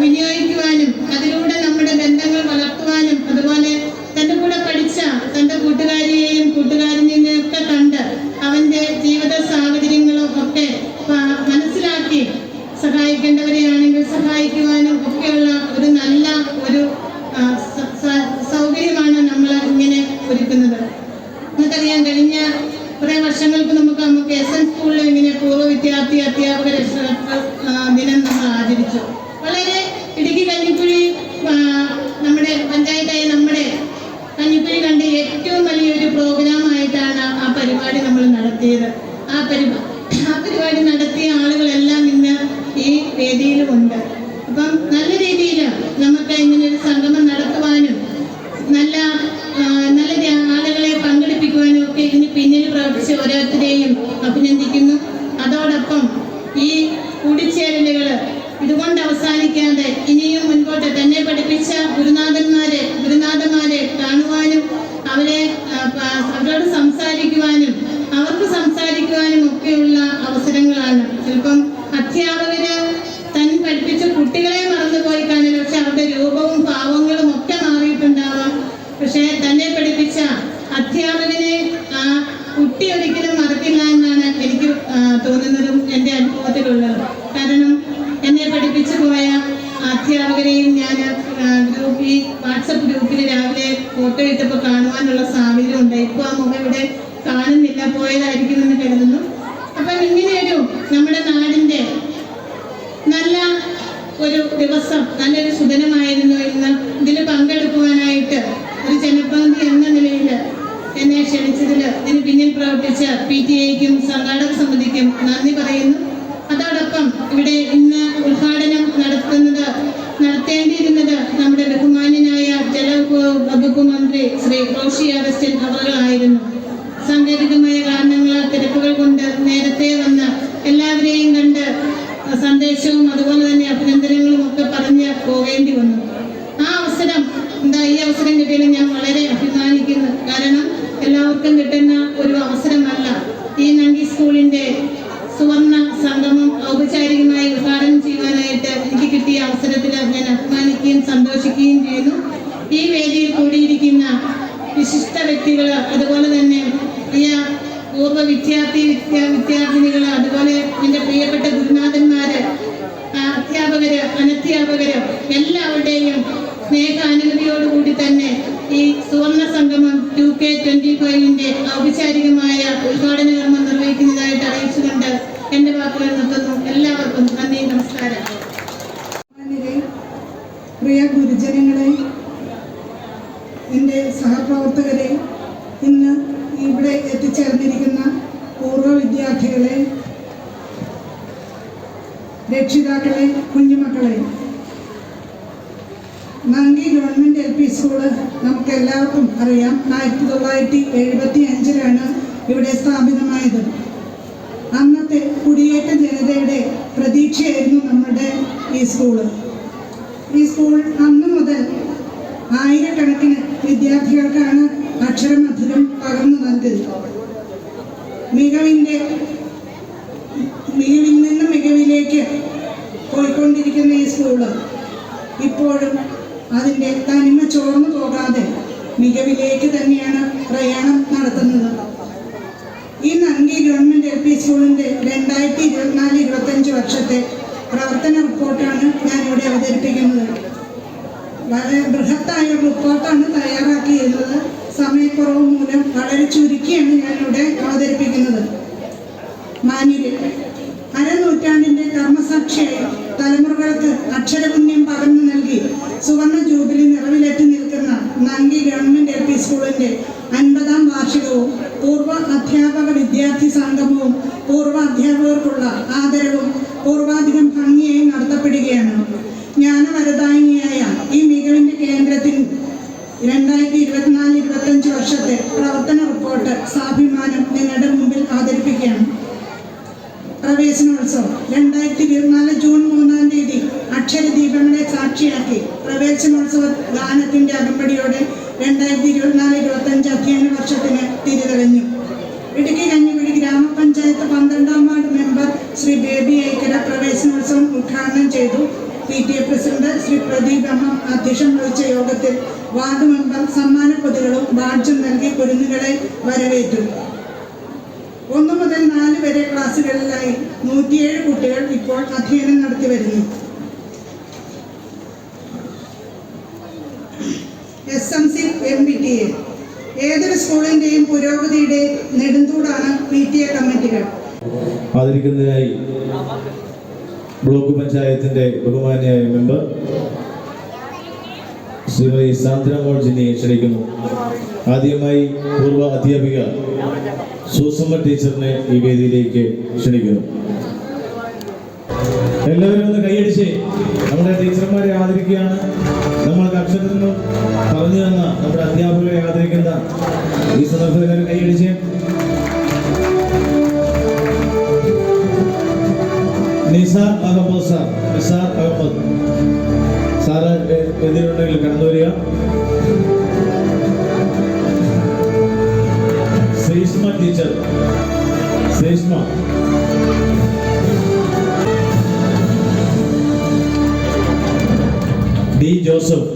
വിനിയോഗിക്കുവാനും അതിലൂടെ നമ്മുടെ ബന്ധങ്ങൾ വളർത്തുവാനും അതുപോലെ തൻ്റെ കൂടെ പഠിച്ച തൻ്റെ കൂട്ടുകാരിയെയും കൂട്ടുകാരനെയും ഒക്കെ കണ്ട് അവന്റെ ജീവിത സാഹചര്യങ്ങളും ഒക്കെ മനസ്സിലാക്കി സഹായിക്കേണ്ടവരെയാണെങ്കിൽ സഹായിക്കുവാനും ഒക്കെയുള്ള ഒരു നല്ല ഒരു സൗകര്യമാണ് നമ്മൾ ഇങ്ങനെ ഒരുക്കുന്നത്. നമുക്കറിയാം, കഴിഞ്ഞ കുറെ വർഷങ്ങൾക്ക് നമുക്ക് SN സ്കൂളിൽ ഇങ്ങനെ പൂർവ്വ വിദ്യാർത്ഥി അധ്യാപക രക്ഷകർത്തൃ ദിനം നമ്മൾ ആചരിച്ചു. വളരെ ഇടുക്കി കഞ്ഞിക്കുഴി നമ്മുടെ പഞ്ചായത്തായ നമ്മുടെ കഞ്ഞിക്കുഴി കണ്ട് ഏറ്റവും വലിയൊരു പ്രോഗ്രാമായിട്ടാണ് ആ പരിപാടി നമ്മൾ നടത്തിയത്. ആ പരിപാടി നടത്തിയ ആളുകളെല്ലാം ഇന്ന് ഈ വേദിയിലുമുണ്ട്. അപ്പം നല്ല രീതിയിൽ നമുക്ക് ഇങ്ങനെ ഒരു സംഗമം നടത്തുവാനും നല്ല ആളുകളെ പങ്കെടുപ്പിക്കുവാനും ഒക്കെ ഇതിന് പിന്നിൽ പ്രവർത്തിച്ച ഓരോരുത്തരെയും അഭിനന്ദിക്കുന്നു. അതോടൊപ്പം ഈ കൂടിച്ചേരലുകൾ ഇതുകൊണ്ട് അവസാനിക്കാതെ ഇനിയും മുൻപോട്ട് തന്നെ പഠിപ്പിച്ച ഗുരുനാഥന്മാരെ കാണുവാനും അവരോട് സംസാരിക്കുവാനും അവർക്ക് സംസാരിക്കുവാനും ഒക്കെയുള്ള അവസരങ്ങളാണ്. ചിലപ്പം അധ്യാപകര് തൻ പഠിപ്പിച്ച കുട്ടികളെ മറന്നുപോയി കാണില്ല, പക്ഷെ അവരുടെ രൂപവും ഭാവങ്ങളും ഒക്കെ മാറിയിട്ടുണ്ടാവാം. പക്ഷെ തന്നെ പഠിപ്പിച്ച അധ്യാപകനെ ആ കുട്ടി ഒരിക്കലും മറക്കില്ല എന്നാണ് എനിക്ക് തോന്നുന്നതും എൻ്റെ അനുഭവത്തിലുള്ളത്. കാരണം എന്നെ പഠിപ്പിച്ചു പോയ അധ്യാപകരെയും ഞാൻ ഈ വാട്സപ്പ് ഗ്രൂപ്പിൽ രാവിലെ ഫോട്ടോ ഇട്ടപ്പോൾ കാണുവാനുള്ള സാഹചര്യം ഉണ്ടായി. ഇപ്പോൾ ആ മുഖം ഇവിടെ കാണുന്നില്ല, പോയതായിരിക്കുമെന്ന് കരുതുന്നു. അപ്പം ഇങ്ങനെയൊരു നമ്മുടെ നാടിൻ്റെ നല്ല ഒരു ദിവസം, നല്ലൊരു സുദിനമായിരുന്നു ഇന്ന്. ഇതിൽ പങ്കെടുക്കുവാനായിട്ട് ഒരു ജനപ്രതിനിധി എന്ന നിലയിൽ എന്നെ ക്ഷണിച്ചതിൽ ഇതിന് പിന്നിൽ പ്രവർത്തിച്ച PTA-ക്കും സംഘാടക സമിതിക്കും നന്ദി പറയുന്നു. അതോടൊപ്പം ഇവിടെ ഇന്ന് ഉദ്ഘാടനം നടത്തേണ്ടിയിരുന്നത് നമ്മുടെ ബഹുമാന്യനായ ജലവകുപ്പ് മന്ത്രി ശ്രീ റോഷി അഗസ്റ്റിൻ അവர்களായിരുന്നു. സാങ്കേതികമായ കാരണങ്ങളാൽ തിരക്കുകൾ കൊണ്ട് നേരത്തെ വന്ന് എല്ലാവരെയും കണ്ട് സന്ദേശവും അതുപോലെ തന്നെ അഭിനന്ദനങ്ങളും ഒക്കെ പറഞ്ഞ് പോകേണ്ടി വന്നു. ഈ അവസരം കിട്ടിയതിൽ ഞാൻ വളരെ അഭിമാനിക്കുന്നു. കാരണം എല്ലാവർക്കും കിട്ടുന്ന ഒരു അവസരമല്ല. ഈ നങ്കി സ്കൂളിന്റെ സുവർണ സംഗമം ഔപചാരികമായി ഉദ്ഘാടനം ചെയ്യുവാനായിട്ട് എനിക്ക് കിട്ടിയ അവസരത്തിൽ ഞാൻ അഭിമാനിക്കുകയും സന്തോഷിക്കുകയും ചെയ്യുന്നു. ഈ വേദിയിൽ കൂടിയിരിക്കുന്ന വിശിഷ്ട വ്യക്തികൾ, അതുപോലെ തന്നെ പ്രിയ പൂർവ്വ വിദ്യാർത്ഥിനികൾ, അതുപോലെ എൻ്റെ പ്രിയപ്പെട്ട ഗുരുനാഥന്മാര്, അധ്യാപകര്, അനധ്യാപകര് എല്ലാവരുടെയും സ്നേഹാനുമതിയോടുകൂടി തന്നെ ഈ സുവർണ സംഗമം 2K25 ഔപചാരികമായ ഉദ്ഘാടന കർമ്മം നിർവഹിക്കുന്നതായിട്ട് അറിയിച്ചുകൊണ്ട് എൻ്റെ വാക്കുകൾ നിർത്തുന്നു. എല്ലാവർക്കും നന്ദി, നമസ്കാരം. പ്രിയ ഗുരുജനങ്ങളെ, എൻ്റെ സഹപ്രവർത്തകരെ, ഇന്ന് ഇവിടെ എത്തിച്ചേർന്നിരിക്കുന്ന പൂർവ്വ വിദ്യാർത്ഥികളെ, രക്ഷിതാക്കളെ, കുഞ്ഞുമക്കളെ, നങ്കി ഗവൺമെൻറ് LP സ്കൂള് നമുക്ക് എല്ലാവർക്കും അറിയാം. 1975 ഇവിടെ സ്ഥാപിതമായത്. അന്നത്തെ കുടിയേറ്റ ജനതയുടെ പ്രതീക്ഷയായിരുന്നു നമ്മുടെ ഈ സ്കൂള്. ഈ സ്കൂൾ അന്ന് മുതൽ ആയിരക്കണക്കിന് വിദ്യാർത്ഥികൾക്കാണ് അക്ഷരമധുരം പകർന്നു നൽകിയത്. മികവിൽ നിന്ന് മികവിലേക്ക് പോയിക്കൊണ്ടിരിക്കുന്ന ഈ സ്കൂള് ഇപ്പോഴും അതിൻ്റെ തനിമ ചോർന്നു പോകാതെ മികവിലേക്ക് തന്നെയാണ് പ്രയാണം നടത്തുന്നത്. ഈ നങ്കി ഗവൺമെൻറ് LP സ്കൂളിൻ്റെ 2024-25 വർഷത്തെ പ്രവർത്തന റിപ്പോർട്ടാണ് ഞാനിവിടെ അവതരിപ്പിക്കുന്നത്. വളരെ ബൃഹത്തായ ഒരു റിപ്പോർട്ടാണ് തയ്യാറാക്കിയിരുന്നത്. സമയക്കുറവ് മൂലം വളരെ ചുരുക്കിയാണ് ഞാനിവിടെ അവതരിപ്പിക്കുന്നത്. മാന്യരെ, അരനൂറ്റാണ്ടിൻ്റെ കർമ്മസാക്ഷിയായി തലമുറകൾക്ക് അക്ഷരപുണ്യം പകർന്നു നൽകി സുവർണ ജൂബിലി നിറവിലേറ്റ് നിൽക്കുന്ന നങ്കി ഗവൺമെൻറ് LP സ്കൂളിൻ്റെ 50ാം വാർഷികവും പൂർവ്വ അധ്യാപക വിദ്യാർത്ഥി സംഗമവും പൂർവ്വ അധ്യാപകർക്കുള്ള ആദരവും പൂർവാധികം ഭംഗിയായി നടത്തപ്പെടുകയാണ്. ജ്ഞാനവരദായിനിയായ ഈ മികവിൻ്റെ കേന്ദ്രത്തിന് 2024-25 വർഷത്തെ പ്രവർത്തന റിപ്പോർട്ട് സാഭിമാനം നിങ്ങളുടെ മുമ്പിൽ അവതരിപ്പിക്കുകയാണ്. പ്രവേശനോത്സവം 2024 ജൂൺ 3-ാം തീയതി അക്ഷരദീപങ്ങളെ സാക്ഷിയാക്കി പ്രവേശനോത്സവ ഗാനത്തിൻ്റെ അകമ്പടിയോടെ 2024-25 അധ്യയന വർഷത്തിന് തിരിതെളിഞ്ഞു. ഇടുക്കി കഞ്ഞിക്കുഴി ഗ്രാമപഞ്ചായത്ത് 12ാം വാർഡ് മെമ്പർ ശ്രീ ബേബി ഐക്കര പ്രവേശനോത്സവം ഉദ്ഘാടനം ചെയ്തു. PTA president Shri Pradeep MM അധ്യക്ഷം വഹിച്ച യോഗത്തിൽ വാർഡ് മെമ്പർ സമ്മാനപ്പൊതികളും ബാഡ്ജും നൽകി കുരുന്നുകളെ വരവേറ്റു. 1 മുതൽ 4 വരെ ക്ലാസ്സുകളിലായി 107 കുട്ടികൾ ഇപ്പോൾ അധ്യയനം നടത്തി വരുന്നു. SMC MPTA ഏതൊരു സ്കൂളിൻ്റെയും പുരോഗതിയുടെ നെടുന്തൂടാണ് PTA കമ്മിറ്റികൾ. ആദരിക്കുന്നതിനായി ബ്ലോക്ക് പഞ്ചായത്തിന്റെ ബഹുമാന്യായ മെമ്പർ ശ്രീമതി സാന്ദ്ര മോൾ ജിന്നിയെ ക്ഷണിക്കുന്നു. ആദ്യമായി പൂർവ്വ അധ്യാപിക സൂസമ്മ ടീച്ചറിനെ ഈ വേദിയിലേക്ക് ക്ഷണിക്കുന്നു. എല്ലാവരും ഒന്ന് കൈയടിച്ച് നമ്മുടെ ടീച്ചർമാരെ ആദരിക്കുകയാണ്. നമ്മൾക്ക് അക്ഷരത്തിൽ പറഞ്ഞു തന്ന നമ്മുടെ അധ്യാപകരെ ആദരിക്കുന്ന ഈ സന്ദർഭത്തിൽ എല്ലാവരും കൈയടിച്ച്. നിസാർ അഹമ്മദ് സാർ, നിസാർ അഹമ്മദ് സാറ് വേദിയിലുണ്ടെങ്കിൽ കടന്നു വരിക. Sreeshma teacher, Sreeshma. D Joseph,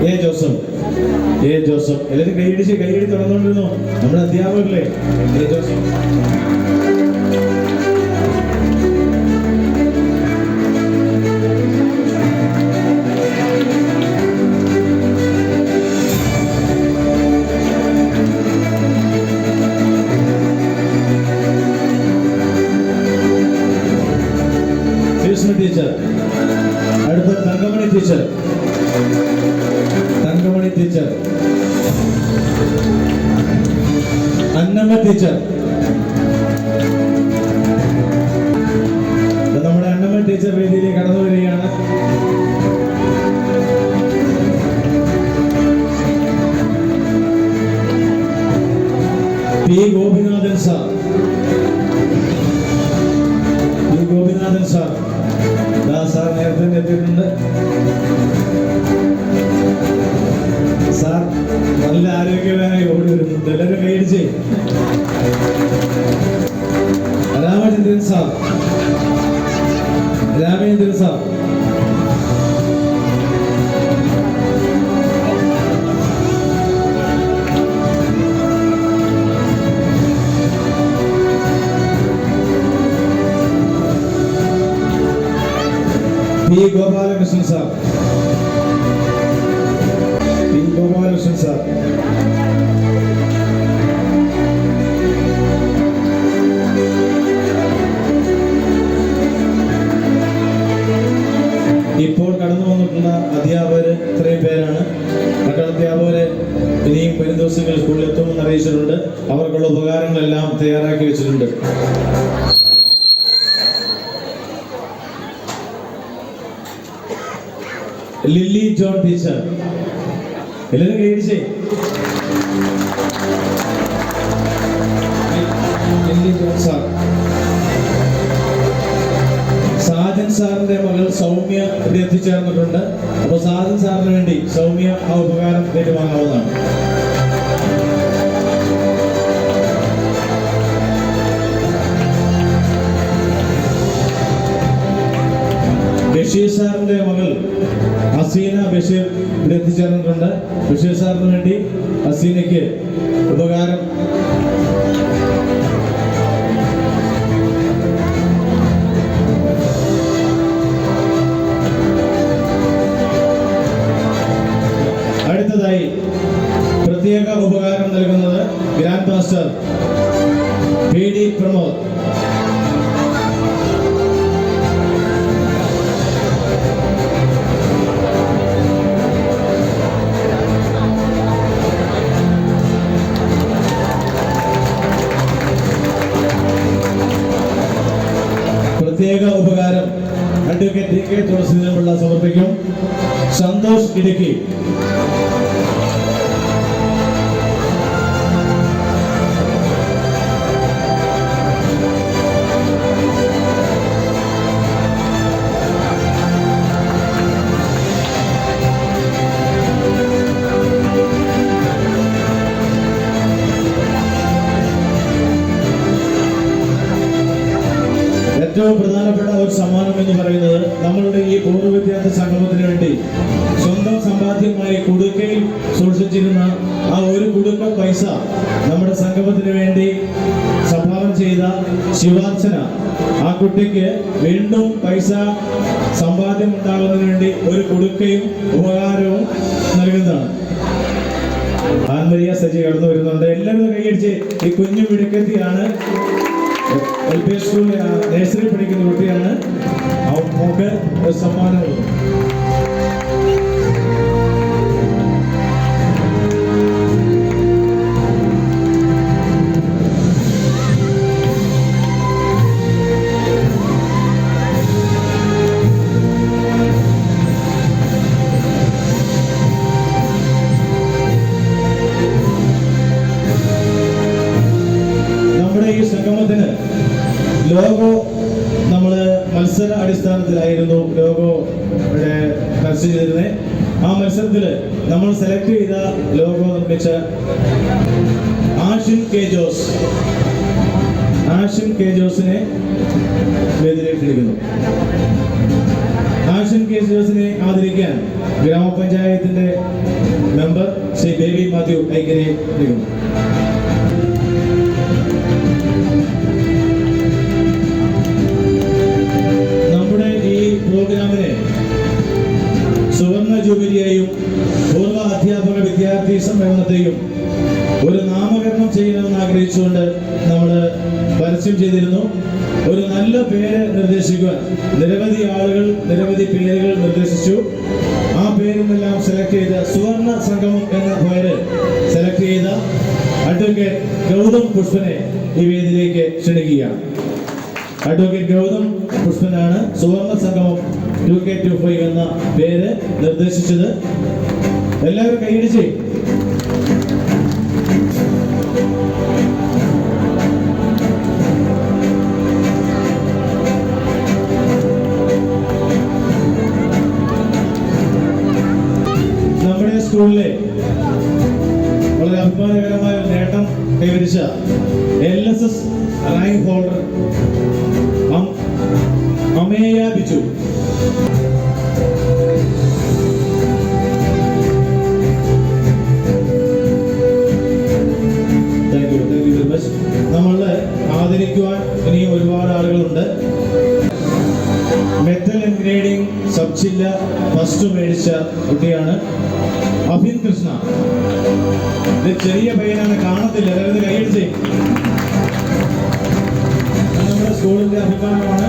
A Joseph, A Joseph. എല്ലാവരും കൈയടി തുടർന്നുകൊണ്ടിരുന്നു. നമ്മുടെ അധ്യാപകരല്ലേ എ ജോസഫ്. ടീച്ചർ. അടുത്ത Thankamani teacher, Thankamani teacher. Annamma teacher. നമ്മുടെ അന്നമ്മ ടീച്ചർ വേദിയിലേക്ക് കടന്നു വരികയാണ്. P Gopinathan sir, P Gopinathan sir. Sir നേരത്തെ എത്തിയിട്ടുണ്ട്. സാർ നല്ല ആരോഗ്യവാനായി ഓടി വരുന്നുണ്ട്. എല്ലാവരും കൈയടിച്ച്. Ramachandran sir, Ramendran sir. ഇത്രയും പേരാണ്. മറ്റധ്യാപകരെ ഇനിയും വരും ദിവസങ്ങളിൽ സ്കൂളിൽ എത്തുമെന്ന് അറിയിച്ചിട്ടുണ്ട്. അവർക്കുള്ള ഉപകാരങ്ങളെല്ലാം തയ്യാറാക്കി വെച്ചിട്ടുണ്ട്. ലില്ലി ജോൺ ടീച്ചർ, എല്ലാവരും കൈയടിച്ചേ. ലില്ലി ജോൺ സാർ, സാജൻ സാറിന്റെ മകൾ സൗമ്യ ഇവിടെ എത്തിച്ചേർന്നിട്ടുണ്ട്. അപ്പൊ സാജൻ സാറിന് വേണ്ടി സൗമ്യ ആ ഉപകാരം ഏറ്റുവാങ്ങാവുന്നതാണ്. ബഷീർ സാറിന്റെ മകൾ ഹസീന ബഷീർ ഇവിടെ എത്തിച്ചേർന്നിട്ടുണ്ട്. ബഷീർ സാറിന് വേണ്ടി ഹസീനയ്ക്ക് ഉപകാരം അടുത്തതായി പ്രത്യേക ഉപകാരം നൽകുന്നത് ഗ്രാൻഡ് മാസ്റ്റർ PD പ്രമോദ്. പ്രത്യേക ഉപകാരം അഡ്വക്കേറ്റ് DK തുളസിപിള്ള സമർപ്പിക്കും. സന്തോഷ് ഇടുക്കി. ഏറ്റവും പ്രധാനപ്പെട്ട ഒരു സമ്മാനം എന്ന് പറയുന്നത് നമ്മളുടെ ഈ പൂർവ്വ വിദ്യാർത്ഥി സംഗമത്തിന് വേണ്ടി സ്വന്തം സമ്പാദ്യമായി കുടുക്കയിൽ സൂക്ഷിച്ചിരുന്ന ആ ഒരു കുടുക്ക പൈസ നമ്മുടെ സംഗമത്തിന് വേണ്ടി സംഭാവന ചെയ്ത ശിവാർച്ചന, ആ കുട്ടിക്ക് വീണ്ടും പൈസ സമ്പാദ്യം ഉണ്ടാകുന്നതിന് വേണ്ടി ഒരു കുടുക്കയും ഉപകാരവും നൽകുന്നതാണ്. ആൻമരിയ സജി കടന്നു വരുന്നുണ്ട്. എല്ലാവരും കൈയടിച്ച്. ഈ കുഞ്ഞു മിടുക്കത്തിയാണ്, LP സ്കൂളിൽ നഴ്സറി പഠിക്കുന്ന കുട്ടിയാണ്. അവർക്ക് ഒരു സമ്മാനം കൊടുക്കും. നമ്മുടെ ഈ സംഗമത്തിന് ലോഗോ നമ്മൾ മത്സര അടിസ്ഥാനത്തിലായിരുന്നു ലോഗോ ചർച്ച ചെയ്തിരുന്നത്. ആ മത്സരത്തിൽ നമ്മൾ സെലക്ട് ചെയ്ത ലോഗോ നിർമ്മിച്ച ആഷിൻ കെ ജോസിനെ വേദിയിലേക്ക് ക്ഷണിക്കുന്നു. ആഷിൻ കെ ജോസിനെ ആദരിക്കാൻ ഗ്രാമപഞ്ചായത്തിന്റെ മെമ്പർ ശ്രീ ബേബി മാത്യു ഐക്കരെ ക്ഷണിക്കുന്നു. പ്രോഗ്രാമിനെ സുവർണ ജൂബിലിയെയും പൂർവ്വ അധ്യാപക വിദ്യാർത്ഥി സമ്മേളനത്തെയും ഒരു നാമകരണം ചെയ്യണമെന്ന് ആഗ്രഹിച്ചുകൊണ്ട് നമ്മൾ പരസ്യം ചെയ്തിരുന്നു. ഒരു നല്ല പേര് നിർദ്ദേശിക്കുവാൻ നിരവധി ആളുകൾ നിരവധി പേരുകൾ നിർദ്ദേശിച്ചു. ആ പേരുമെല്ലാം സെലക്ട് ചെയ്ത സുവർണ സംഗമം എന്ന പേര് സെലക്ട് ചെയ്ത അഡ്വക്കേറ്റ് ഗൗതം പുഷ്പനെ ഈ വേദിയിലേക്ക് ക്ഷണിക്കുകയാണ്. അഡ്വക്കേറ്റ് ഗൗതം പുഷ്പനാണ് സുവർണ സംഗമം 2K25 എന്ന പേര് നിർദ്ദേശിച്ചത്. എല്ലാവരും കൈയടിച്ച്. നമ്മുടെ സ്കൂളിലെ വളരെ അഭിമാനകരമായ ഒരു നേട്ടം കൈവരിച്ച LSS rank holder Ameya Biju. Thank you very much. നമ്മളെ ആദരിക്കുവാൻ ഇനിയും ഒരുപാട് ആളുകളുണ്ട്. മെറ്റൽ എൻഗ്രേഡിംഗ് സബ് ജില്ല ഫസ്റ്റ് മേടിച്ച കുട്ടിയാണ് അഭിൻ കൃഷ്ണ. ഇത് ചെറിയ പയ്യനാണ്, കാണത്തില്ല. അതായത് കൈയടിച്ച്. നമ്മുടെ സ്കൂളിന്റെ അഭിമാനമാണ്.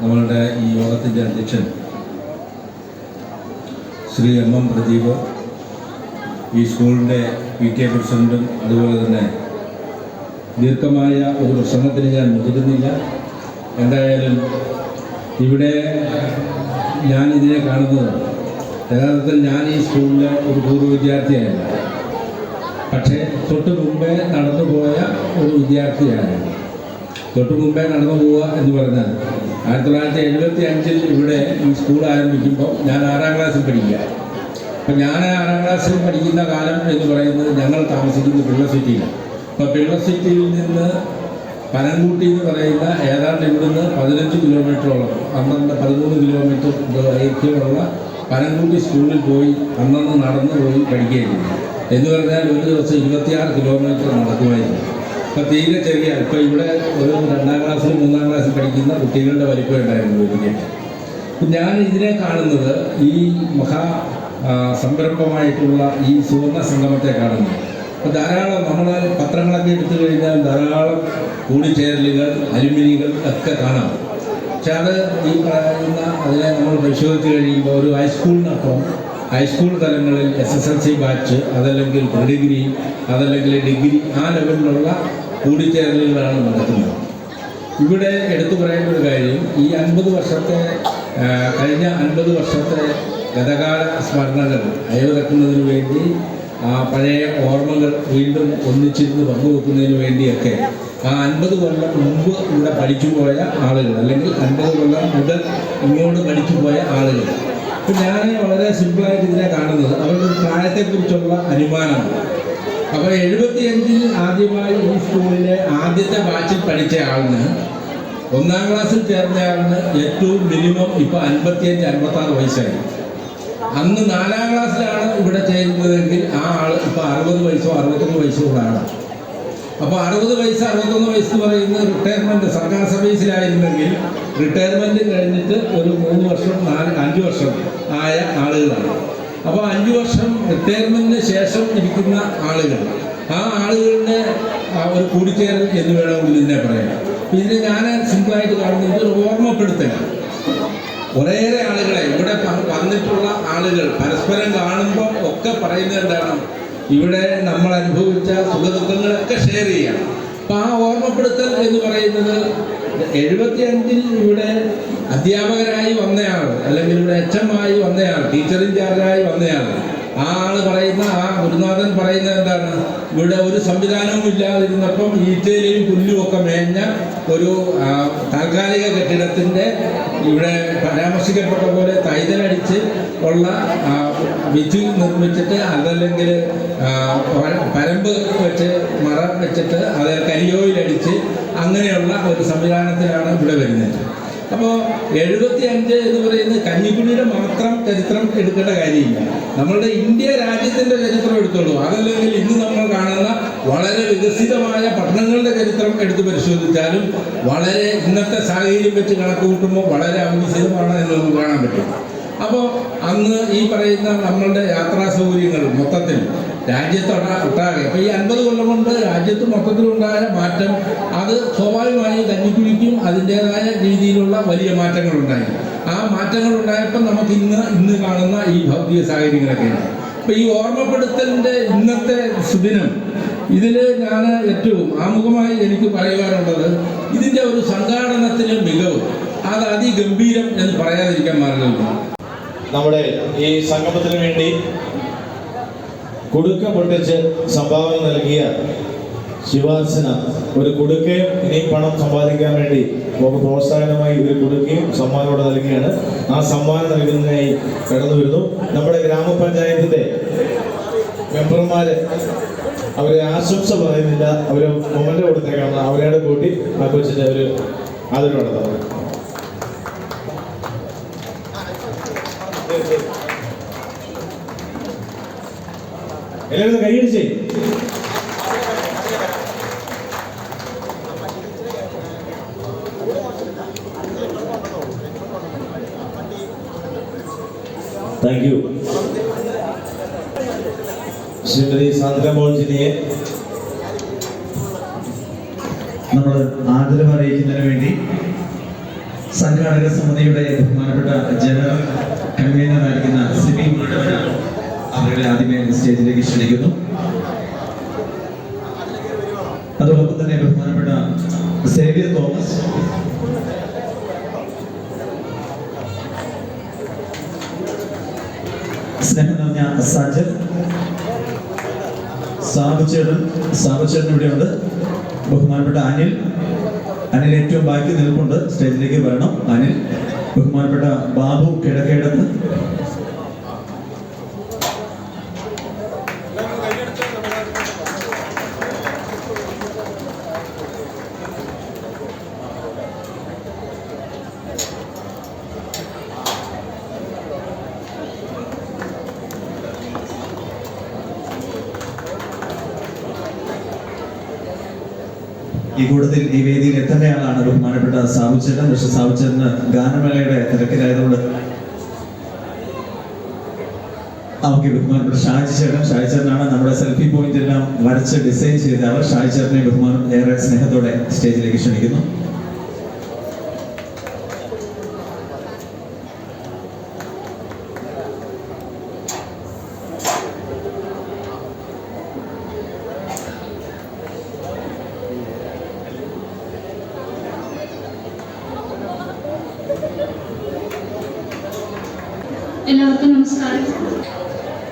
നമ്മളുടെ ഈ യോഗത്തിൻ്റെ അധ്യക്ഷൻ ശ്രീ എം പ്രദീപ്, ഈ സ്കൂളിൻ്റെ PTA പ്രസിഡൻറ്റും, അതുപോലെ തന്നെ ദീർഘമായ ഒരു പ്രസംഗത്തിന് ഞാൻ മുതിരുന്നില്ല. എന്തായാലും ഇവിടെ ഞാൻ ഇതിനെ കാണുന്നത്, യഥാർത്ഥത്തിൽ ഞാൻ ഈ സ്കൂളിലെ ഒരു പൂർവ്വ വിദ്യാർത്ഥിയായിരുന്നു. പക്ഷേ തൊട്ട് മുമ്പേ നടന്നു പോയ ഒരു വിദ്യാർത്ഥിയാണ്. തൊട്ട് മുമ്പേ നടന്നു പോവുക എന്ന് പറഞ്ഞാൽ 1975 ഇവിടെ ഈ സ്കൂൾ ആരംഭിക്കുമ്പോൾ ഞാൻ 6ാം ക്ലാസ്സിൽ പഠിക്കുക. അപ്പം ഞാൻ 6ാം ക്ലാസ്സിൽ പഠിക്കുന്ന കാലം എന്ന് പറയുന്നത് ഞങ്ങൾ താമസിക്കുന്നത് പിള്ളസിറ്റിയിലാണ്. അപ്പോൾ പിള്ളസിറ്റിയിൽ നിന്ന് പനംകൂട്ടി എന്ന് പറയുന്ന ഏതാണ്ട് ഇവിടുന്ന് 15 കിലോമീറ്ററോളം, 12-13 കിലോമീറ്റർ ദൈർഘ്യമുള്ള പനംകൂട്ടി സ്കൂളിൽ പോയി അന്നന്ന് നടന്നു പോയി പഠിക്കുകയായിരുന്നു. എന്ന് പറഞ്ഞാൽ ഒരു ദിവസം 26 കിലോമീറ്റർ നടക്കുമായിരുന്നു. അപ്പോൾ തീരെ ചെറിയ, ഇപ്പോൾ ഇവിടെ ഒരു 2ാം ക്ലാസ്സിലും 3ാം ക്ലാസ്സിൽ പഠിക്കുന്ന കുട്ടികളുടെ വലിപ്പം ഉണ്ടായിരുന്നു എനിക്ക്. ഞാൻ ഇതിനെ കാണുന്നത് ഈ സംരംഭമായിട്ടുള്ള ഈ സുവർണ സംഗമത്തെ കാണുന്നു. അപ്പോൾ ധാരാളം നമ്മൾ പത്രങ്ങളൊക്കെ എടുത്തു കഴിഞ്ഞാൽ ധാരാളം കൂടിച്ചേരലുകൾ, അലുമിനികൾ ഒക്കെ കാണാം. പക്ഷെ അത് ഈ പറയുന്ന അതിനെ നമ്മൾ പരിശോധിച്ച് കഴിയുമ്പോൾ ഒരു ഹൈസ്കൂളിനപ്പുറം ഹൈസ്കൂൾ തലങ്ങളിൽ SSLC ബാച്ച്, അതല്ലെങ്കിൽ പ്രീഡിഗ്രി, അതല്ലെങ്കിൽ ഡിഗ്രി, ആ ലെവലിലുള്ള കൂടിച്ചേരലുകളാണ് നടക്കുന്നത്. ഇവിടെ എടുത്തു പറയേണ്ട ഒരു കാര്യം, ഈ 50 വർഷത്തെ കഴിഞ്ഞ 50 വർഷത്തെ ഗതകാല സ്മരണകൾ അയവിറക്കുന്നതിന് വേണ്ടി, പഴയ ഓർമ്മകൾ വീണ്ടും ഒന്നിച്ചിരുന്ന് പങ്കുവെക്കുന്നതിന് വേണ്ടിയൊക്കെ ആ 50 കൊല്ലം മുമ്പ് ഇവിടെ പഠിച്ചു പോയ ആളുകൾ, അല്ലെങ്കിൽ 50 കൊല്ലം മുതൽ ഇങ്ങോട്ട് പഠിച്ചു പോയ ആളുകൾ. അപ്പം ഞാൻ വളരെ സിമ്പിളായിട്ട് ഇതിനെ കാണുന്നത് അവരുടെ പ്രായത്തെക്കുറിച്ചുള്ള അനുമാനമാണ്. അപ്പോൾ 75 ആദ്യമായി ഈ സ്കൂളിലെ ആദ്യത്തെ ബാച്ചിൽ പഠിച്ച ആളിന്, 1ാം ക്ലാസ്സിൽ ചേർന്ന ആളിന് ഏറ്റവും മിനിമം ഇപ്പോൾ 55-56 വയസ്സായി. അന്ന് 4ാം ക്ലാസ്സിലാണ് ഇവിടെ ചേരുന്നതെങ്കിൽ ആ ആൾ ഇപ്പോൾ 60 വയസ്സോ 61 വയസ്സോ ഉള്ള ആളാണ്. അപ്പോൾ 60 വയസ്സ് 61 വയസ്സ് എന്ന് പറയുന്നത് റിട്ടയർമെൻറ്റ്, സർക്കാർ സർവീസിലായിരുന്നെങ്കിൽ റിട്ടയർമെൻറ്റ് കഴിഞ്ഞിട്ട് ഒരു 3 വർഷം 5 വർഷം ആയ ആളുകളാണ്. അപ്പോൾ 5 വർഷം റിട്ടയർമെൻറ്റിന് ശേഷം ഇരിക്കുന്ന ആളുകൾ, ആ ആളുകളുടെ ഒരു കൂടിച്ചേരൽ എന്ന് വേണമെങ്കിൽ ഇതിനെ പറയാം. ഇതിന് ഞാൻ സിമ്പിളായിട്ട് കാണുന്നത് ഒരു ഓർമ്മപ്പെടുത്തലാണ്. കുറേയേറെ ആളുകളെ ഇവിടെ വന്നിട്ടുള്ള ആളുകൾ പരസ്പരം കാണുമ്പോൾ ഒക്കെ പറയുന്നത് എന്താണ്, ഇവിടെ നമ്മൾ അനുഭവിച്ച സുഖദുഃഖങ്ങളൊക്കെ ഷെയർ ചെയ്യാം. അപ്പം ആ ഓർമ്മപ്പെടുത്തൽ എന്ന് പറയുന്നത് 75 ഇവിടെ അധ്യാപകരായി വന്നയാൾ, അല്ലെങ്കിൽ ഇവിടെ HM ആയി വന്നയാൾ, ടീച്ചർ ഇൻചാർജായി വന്നയാൾ, ആ ആൾ പറയുന്ന, ആ ഗുരുനാഥൻ പറയുന്നത് എന്താണ്, ഇവിടെ ഒരു സംവിധാനവും ഇല്ലാതിരുന്നപ്പം ഈറ്റയിലെയും പുല്ലും ഒക്കെ മേഞ്ഞ ഒരു താൽക്കാലിക കെട്ടിടത്തിൻ്റെ ഇവിടെ പരാമർശിക്കപ്പെട്ട പോലെ തൈതലടിച്ച് ഉള്ള വിധി നിർമ്മിച്ചിട്ട്, അതല്ലെങ്കിൽ പരമ്പ് വെച്ച് മറ വെച്ചിട്ട് അതിൽ കരിയോയിലടിച്ച് അങ്ങനെയുള്ള ഒരു സംവിധാനത്തിലാണ് ഇവിടെ വരുന്നത്. അപ്പോൾ 75 എന്ന് പറയുന്നത് കഞ്ഞിക്കുഴിയുടെ മാത്രം ചരിത്രം എടുക്കേണ്ട കാര്യമില്ല. നമ്മളുടെ ഇന്ത്യ രാജ്യത്തിൻ്റെ ചരിത്രം എടുത്തോളൂ. അതല്ലെങ്കിൽ ഇന്ന് നമ്മൾ കാണുന്ന വളരെ വികസിതമായ പട്ടണങ്ങളുടെ ചരിത്രം എടുത്ത് പരിശോധിച്ചാലും വളരെ ഇന്നത്തെ സാഹചര്യം വെച്ച് കണക്ക് കൂട്ടുമ്പോൾ വളരെ അവികസിതമാണ് എന്ന് നമുക്ക് കാണാൻ പറ്റും. അപ്പോൾ അന്ന് ഈ പറയുന്ന നമ്മളുടെ യാത്രാ സൗകര്യങ്ങൾ മൊത്തത്തിൽ രാജ്യത്തൊട്ടാകെ, അപ്പോൾ ഈ 50 കൊല്ലം കൊണ്ട് രാജ്യത്ത് മൊത്തത്തിലുണ്ടായ മാറ്റം, അത് സ്വാഭാവികമായി കഞ്ഞിക്കുഴിക്കും അതിൻ്റേതായ രീതിയിലുള്ള വലിയ മാറ്റങ്ങളുണ്ടായി. ആ മാറ്റങ്ങളുണ്ടായപ്പോൾ നമുക്ക് ഇന്ന് കാണുന്ന ഈ ഭൗതിക സാഹചര്യങ്ങളൊക്കെയാണ്. അപ്പോൾ ഈ ഓർമ്മപ്പെടുത്തലിൻ്റെ ഇന്നത്തെ സുദിനം, ഇതിൽ ഞാൻ ഏറ്റവും ആമുഖമായി എനിക്ക് പറയുവാനുള്ളത്, ഇതിൻ്റെ ഒരു സംഘാടനത്തിലെ മികവ്, അത് അതിഗംഭീരം എന്ന് പറയാതിരിക്കാൻ മാർഗമില്ല. നമ്മുടെ ഈ സംഗമത്തിന് വേണ്ടി കുടുക്ക പൊട്ടിച്ച് സംഭാവന നൽകിയ ശിവാസന ഒരു കുടുക്കയും ഇനി പണം സമ്പാദിക്കാൻ വേണ്ടി നമുക്ക് പ്രോത്സാഹനമായി ഒരു കുടുക്കയും സമ്മാനോടെ നൽകുകയാണ്. ആ സമ്മാനം നൽകുന്നതിനായി കടന്നു വരുന്നു നമ്മുടെ ഗ്രാമപഞ്ചായത്തിൻ്റെ മെമ്പർമാര്. അവരെ ആശംസ പറയുന്നില്ല, അവര് മൊമെന്റ് കൊടുത്തേക്കാണ്. അവരോട് കൂട്ടി ആ കൊച്ചിന്റെ ഒരു ആദരവ് നടത്തുന്നത്. എല്ലാവരും കൈയടിച്ചേ. Thank you. ശ്രീമതി സാന്ദ്ര മോഹൻജിനിയെ നമ്മൾ ആദരവ് അറിയിക്കുന്നതിന് വേണ്ടി സംഘാടക സമിതിയുടെ ബഹുമാനപ്പെട്ട ജനറൽ കൺവീനറായിരിക്കുന്ന സിബി മാധവൻ അവരുടെ ആദ്യമേ സ്റ്റേജിലേക്ക് ക്ഷണിക്കുന്നു. അതോടൊപ്പം തന്നെ ബഹുമാനപ്പെട്ട സേവ്യർ തോമസ്, സ്നേഹം നിറഞ്ഞ സജൽ, സാബുചേട്ടൻ ഇവിടെയുണ്ട്. ബഹുമാനപ്പെട്ട അനിൽ ഏറ്റവും ബാക്കി നിൽപ്പുണ്ട്, സ്റ്റേജിലേക്ക് വരണം അനിൽ. ബഹുമാനപ്പെട്ട ബാബു കിഴക്കേടത്ത്, ഈ കൂട്ടത്തിൽ ഈ വേദിയിൽ എത്തേണ്ടയാളാണ് ബഹുമാനപ്പെട്ട സാബുചേട്ടൻ. പക്ഷെ സാബുചേട്ടന് ഗാനമേളയുടെ തിരക്കിലായതുകൊണ്ട് നമുക്ക് ബഹുമാനപ്പെട്ട ഷാജിച്ചേട്ടനാണ് നമ്മുടെ സെൽഫി പോയിന്റ് എല്ലാം വരച്ച് ഡിസൈൻ ചെയ്ത അവർ. ഷാജിച്ചേട്ടനെ ബഹുമാനം ഏറെ സ്നേഹത്തോടെ സ്റ്റേജിലേക്ക് ക്ഷണിക്കുന്നു. എല്ലാവർക്കും നമസ്കാരം.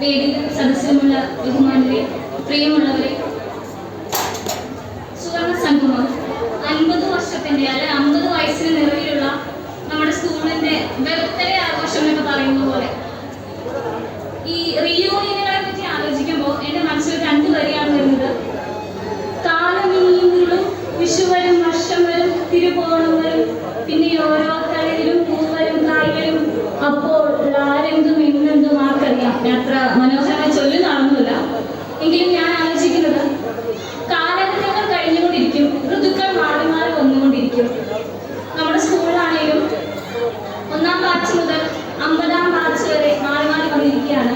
വേദിയിൽ സദസ്സിലുമുള്ള ബഹുമാനരെ, പ്രിയമുള്ളവരെ, സുവർണ സംഗമം 50 വർഷത്തിന്റെ അല്ലെ 50 വയസ്സിന് നിറവിലുള്ള നമ്മുടെ സ്കൂളിന്റെ ബർത്ത്ഡേ ആഘോഷം എന്നൊക്കെ പറയുന്ന പോലെ ഈ റീയൂണിയനുകളെ പറ്റി ആലോചിക്കുമ്പോൾ എൻ്റെ മനസ്സിൽ 2 വരിയാണ് വരുന്നത്. കാലമിനിയും വിഷുവരും വർഷം വരും തിരുവോണം വരും, പിന്നെ ഓരോ കളിയിലും പൂവരും കായ്കളും, അപ്പോൾ ആരെന്തും ഇന്നെന്തും ആർക്കറിയാം. അത്ര മനോഹരമായി ചൊല്ലി നടന്നില്ല. എങ്കിലും ഞാൻ ആലോചിക്കുന്നത് കാലഘട്ടങ്ങൾ കഴിഞ്ഞുകൊണ്ടിരിക്കും, ഋതുക്കൾ മാറി മാറി വന്നുകൊണ്ടിരിക്കും. നമ്മുടെ സ്കൂളിലാണെങ്കിലും 1ാം ബാച്ച് മുതൽ 50ാം ബാച്ച് വരെ മാറി മാറി വന്നിരിക്കുകയാണ്.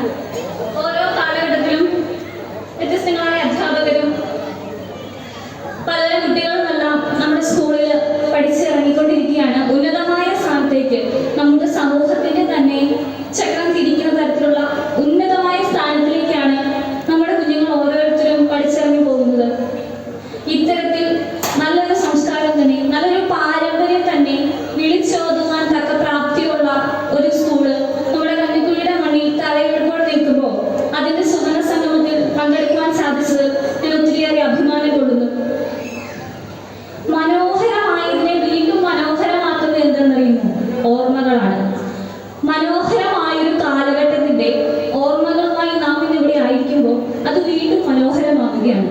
ഓരോ കാലഘട്ടത്തിലും വ്യത്യസ്തങ്ങളായ അധ്യാപകരും പലതരം കുട്ടികളുമെല്ലാം നമ്മുടെ സ്കൂളിൽ പഠിച്ചിറങ്ങിക്കൊണ്ടിരിക്കുകയാണ്. ഉന്നതമായ സ്ഥാനത്തേക്ക് നമ്മുടെ സമൂഹത്തിന്റെ തന്നെ ചക്രം തിരിക്കുന്ന തരത്തിലുള്ള ഉന്നതമായ സ്ഥാനത്തിലേക്കാണ് നമ്മുടെ കുഞ്ഞുങ്ങൾ ഓരോരുത്തരും പഠിച്ചിറങ്ങി പോകുന്നത്. ഇത്തരത്തിൽ നല്ലൊരു സംസ്കാരം തന്നെ, നല്ലൊരു പാരമ്പര്യം തന്നെ വിളിച്ചോതുവാൻ തക്ക പ്രാപ്തിയുള്ള ഒരു സ്കൂള് നമ്മുടെ കഞ്ഞിക്കുഴിയുടെ മണ്ണിൽ തലയെടുപ്പോടെ നിൽക്കുമ്പോൾ അതിന്റെ സുവർണ സംഗമത്തിൽ പങ്കെടുക്കുവാൻ സാധിച്ചത് ഞാൻ ഒത്തിരിയേറെ അഭിമാനം കൊള്ളുന്നു. മനോഹരമായതിനെ വീണ്ടും മനോഹരമാക്കുന്നത് എന്തെന്നറിയുന്നു? ഓർമ്മകളാണ്. മനോഹരമായൊരു കാലഘട്ടത്തിന്റെ ഓർമ്മകളുമായി നാം ഇന്നിവിടെ ആയിരിക്കുമ്പോൾ അത് വീണ്ടും മനോഹരമാവുകയാണ്.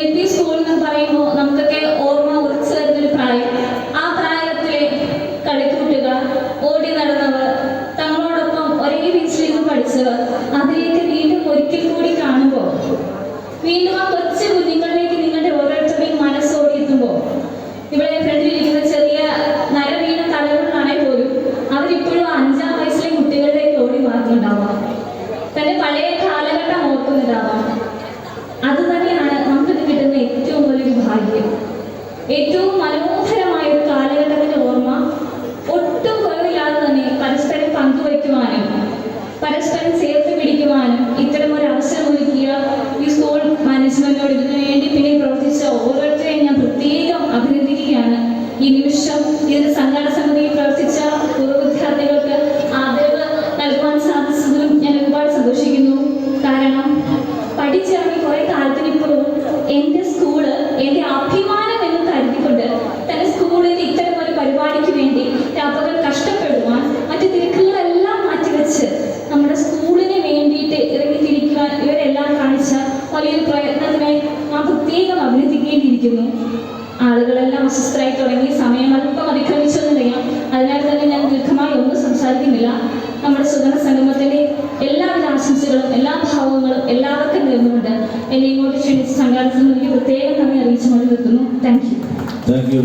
LP സ്കൂൾ എന്ന് പറയുമ്പോൾ നമുക്കൊക്കെ ഓർമ്മ ഉറച്ചു വരുന്നൊരു പ്രായം. ആ പ്രായത്തിലെ കളിക്കൂട്ടുകാർ, ഓടി നടന്നവർ, തങ്ങളോടൊപ്പം ഒരേ ബീച്ചിലിരുന്ന് പഠിച്ചവർ, അതിലേക്ക് വീണ്ടും ഒരിക്കൽ കൂടി കാണുമ്പോൾ വീണ്ടും ആ കൊച്ചു കുഞ്ഞുങ്ങളിലേക്ക് നിങ്ങളുടെ ഓരോരുത്തരുടെയും മനസ്സോടിയെത്തുമ്പോൾ ഇവിടെ ഫ്രണ്ടിലിരിക്കുന്ന ചെറിയ നരവീണ തലകളിലാണെങ്കിൽ പോലും അവരിപ്പോഴും 5ാം വയസ്സിലെ കുട്ടികളിലേക്ക് ഓടി മാറുന്നുണ്ടാവാം, തന്റെ പഴയ കാലഘട്ടം ഓർക്കുന്നുണ്ടാവാം. അത് തന്നെയാണ് നമുക്കിത് കിട്ടുന്ന ഏറ്റവും വലിയൊരു ഭാഗ്യം. ഏറ്റവും മനോഹരമായ ഒരു കാലഘട്ടത്തിന്റെ ഓർമ്മ ഒട്ടും കുറവില്ലാതെ തന്നെ പരസ്പരം പങ്കുവയ്ക്കുവാനും പരസ്പരം ചേർത്ത് പിടിക്കുവാനും ഇത്തരമൊരു അവസരം ഒരുക്കിയ ഈ സ്കൂൾ മാനേജ്മെന്റിനോട് ഇതിനു വേണ്ടി പിന്നെ പ്രവർത്തിച്ച ഓരോരുത്തരെയും ഞാൻ പ്രത്യേകം അഭിനന്ദിക്കുകയാണ്. ഈ നിമിഷം ഇതിന് സംഘാടക സമിതിയിൽ പ്രവർത്തിച്ച പൂർവ്വ വിദ്യാർത്ഥികൾക്ക് ആദരവ് നൽകുവാൻ സാധിച്ചതിലും ഞാൻ ഒരുപാട് സന്തോഷിക്കുന്നു. കാരണം പഠിച്ചിറങ്ങി കുറെ കാലത്തിനിപ്പോഴും എൻ്റെ സ്കൂള് എൻ്റെ അഭിമാനം എന്ന് കരുതിക്കൊണ്ട് തന്റെ സ്കൂളിൽ ഇത്തരം ഒരു പരിപാടിക്ക് വേണ്ടി അധ്യാപകർ കഷ്ടപ്പെടുവാൻ മറ്റു തിരക്കുകളെല്ലാം മാറ്റിവെച്ച് നമ്മുടെ സ്കൂളിന് വേണ്ടിയിട്ട് ഇറങ്ങിത്തിരിക്കുവാൻ ഇവരെല്ലാം കാണിച്ച വലിയൊരു പ്രയത്നത്തിനെ നാം പ്രത്യേകം അഭിനന്ദിക്കേണ്ടിയിരിക്കുന്നു. ആളുകളെല്ലാം അസ്വസ്ഥരായി തുടങ്ങി, സമയം അല്പം അതിക്രമിച്ചൊന്നുമില്ല. അതിനാൽ തന്നെ ഞാൻ ദീർഘമായി ഒന്നും സംസാരിക്കുന്നില്ല. നമ്മുടെ സുവർണ സംഗമത്തിന്റെ എല്ലാവിധ ആശംസകളും എല്ലാ ഭാവങ്ങളും എല്ലാവർക്കും നേർന്നുകൊണ്ട് എന്നെ ഇങ്ങോട്ട് ക്ഷണിച്ച സംഘാടക സമിതിക്ക് പ്രത്യേകം നന്ദി അറിയിച്ചുകൊണ്ട് നിർത്തുന്നു. Thank you.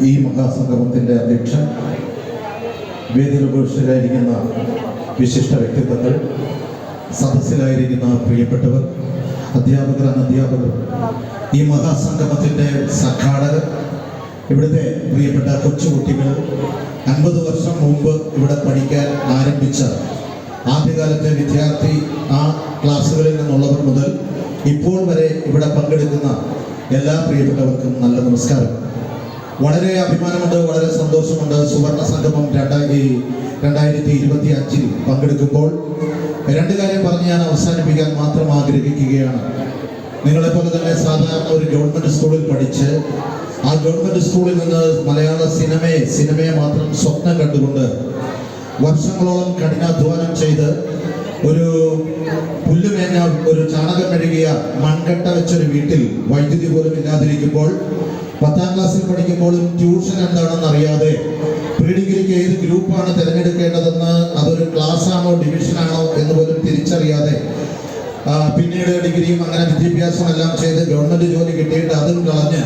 ഈ മഹാസംഗമത്തിന്റെ അധ്യക്ഷൻ, വേദിയിൽ ഉപവിഷ്ടരായിരിക്കുന്ന വിശിഷ്ട വ്യക്തിത്വങ്ങൾ, സദസ്സിലായിരിക്കുന്ന പ്രിയപ്പെട്ടവർ, അധ്യാപകർ, അനധ്യാപകർ, ഈ മഹാസംഗമത്തിന്റെ സംഘാടകർ, ഇവിടുത്തെ പ്രിയപ്പെട്ട കൊച്ചുകുട്ടികൾ 50 വർഷം മുമ്പ് ഇവിടെ പഠിക്കാൻ ആരംഭിച്ച ആദ്യകാലത്തെ വിദ്യാർത്ഥി ആ ക്ലാസ്സുകളിൽ നിന്നുള്ളവർ മുതൽ ഇപ്പോൾ വരെ ഇവിടെ പങ്കെടുക്കുന്ന എല്ലാ പ്രിയപ്പെട്ടവർക്കും നല്ല നമസ്കാരം. വളരെ അഭിമാനമുണ്ട്, വളരെ സന്തോഷമുണ്ട്. സുവർണ സംഗമം 2025 പങ്കെടുക്കുമ്പോൾ 2 കാര്യം പറഞ്ഞ് ഞാൻ അവസാനിപ്പിക്കാൻ മാത്രം ആഗ്രഹിക്കുകയാണ്. നിങ്ങളെപ്പോലെ തന്നെ സാധാരണ ഒരു ഗവൺമെൻറ് സ്കൂളിൽ പഠിച്ച് ആ ഗവൺമെൻറ് സ്കൂളിൽ നിന്ന് മലയാള സിനിമയെ മാത്രം സ്വപ്നം കണ്ടുകൊണ്ട് വർഷങ്ങളോളം കഠിനാധ്വാനം ചെയ്ത് ഒരു പുല്ലുമേഞ്ഞ ഒരു ചാണകം മെഴുകിയ മൺകട്ട വെച്ചൊരു വീട്ടിൽ വൈദ്യുതി പോലും ഇല്ലാതിരിക്കുമ്പോൾ 10ാം ക്ലാസ്സിൽ പഠിക്കുമ്പോഴും ട്യൂഷൻ എന്താണെന്ന് അറിയാതെ പ്രീ ഡിഗ്രിക്ക് ഏത് ഗ്രൂപ്പാണ് തിരഞ്ഞെടുക്കേണ്ടതെന്ന്, അതൊരു ക്ലാസ്സാണോ ഡിവിഷനാണോ എന്ന് പോലും തിരിച്ചറിയാതെ പിന്നീട് ഡിഗ്രിയും അങ്ങനെ വിദ്യാഭ്യാസമെല്ലാം ചെയ്ത് ഗവൺമെൻറ് ജോലി കിട്ടിയിട്ട് അതും കളഞ്ഞ്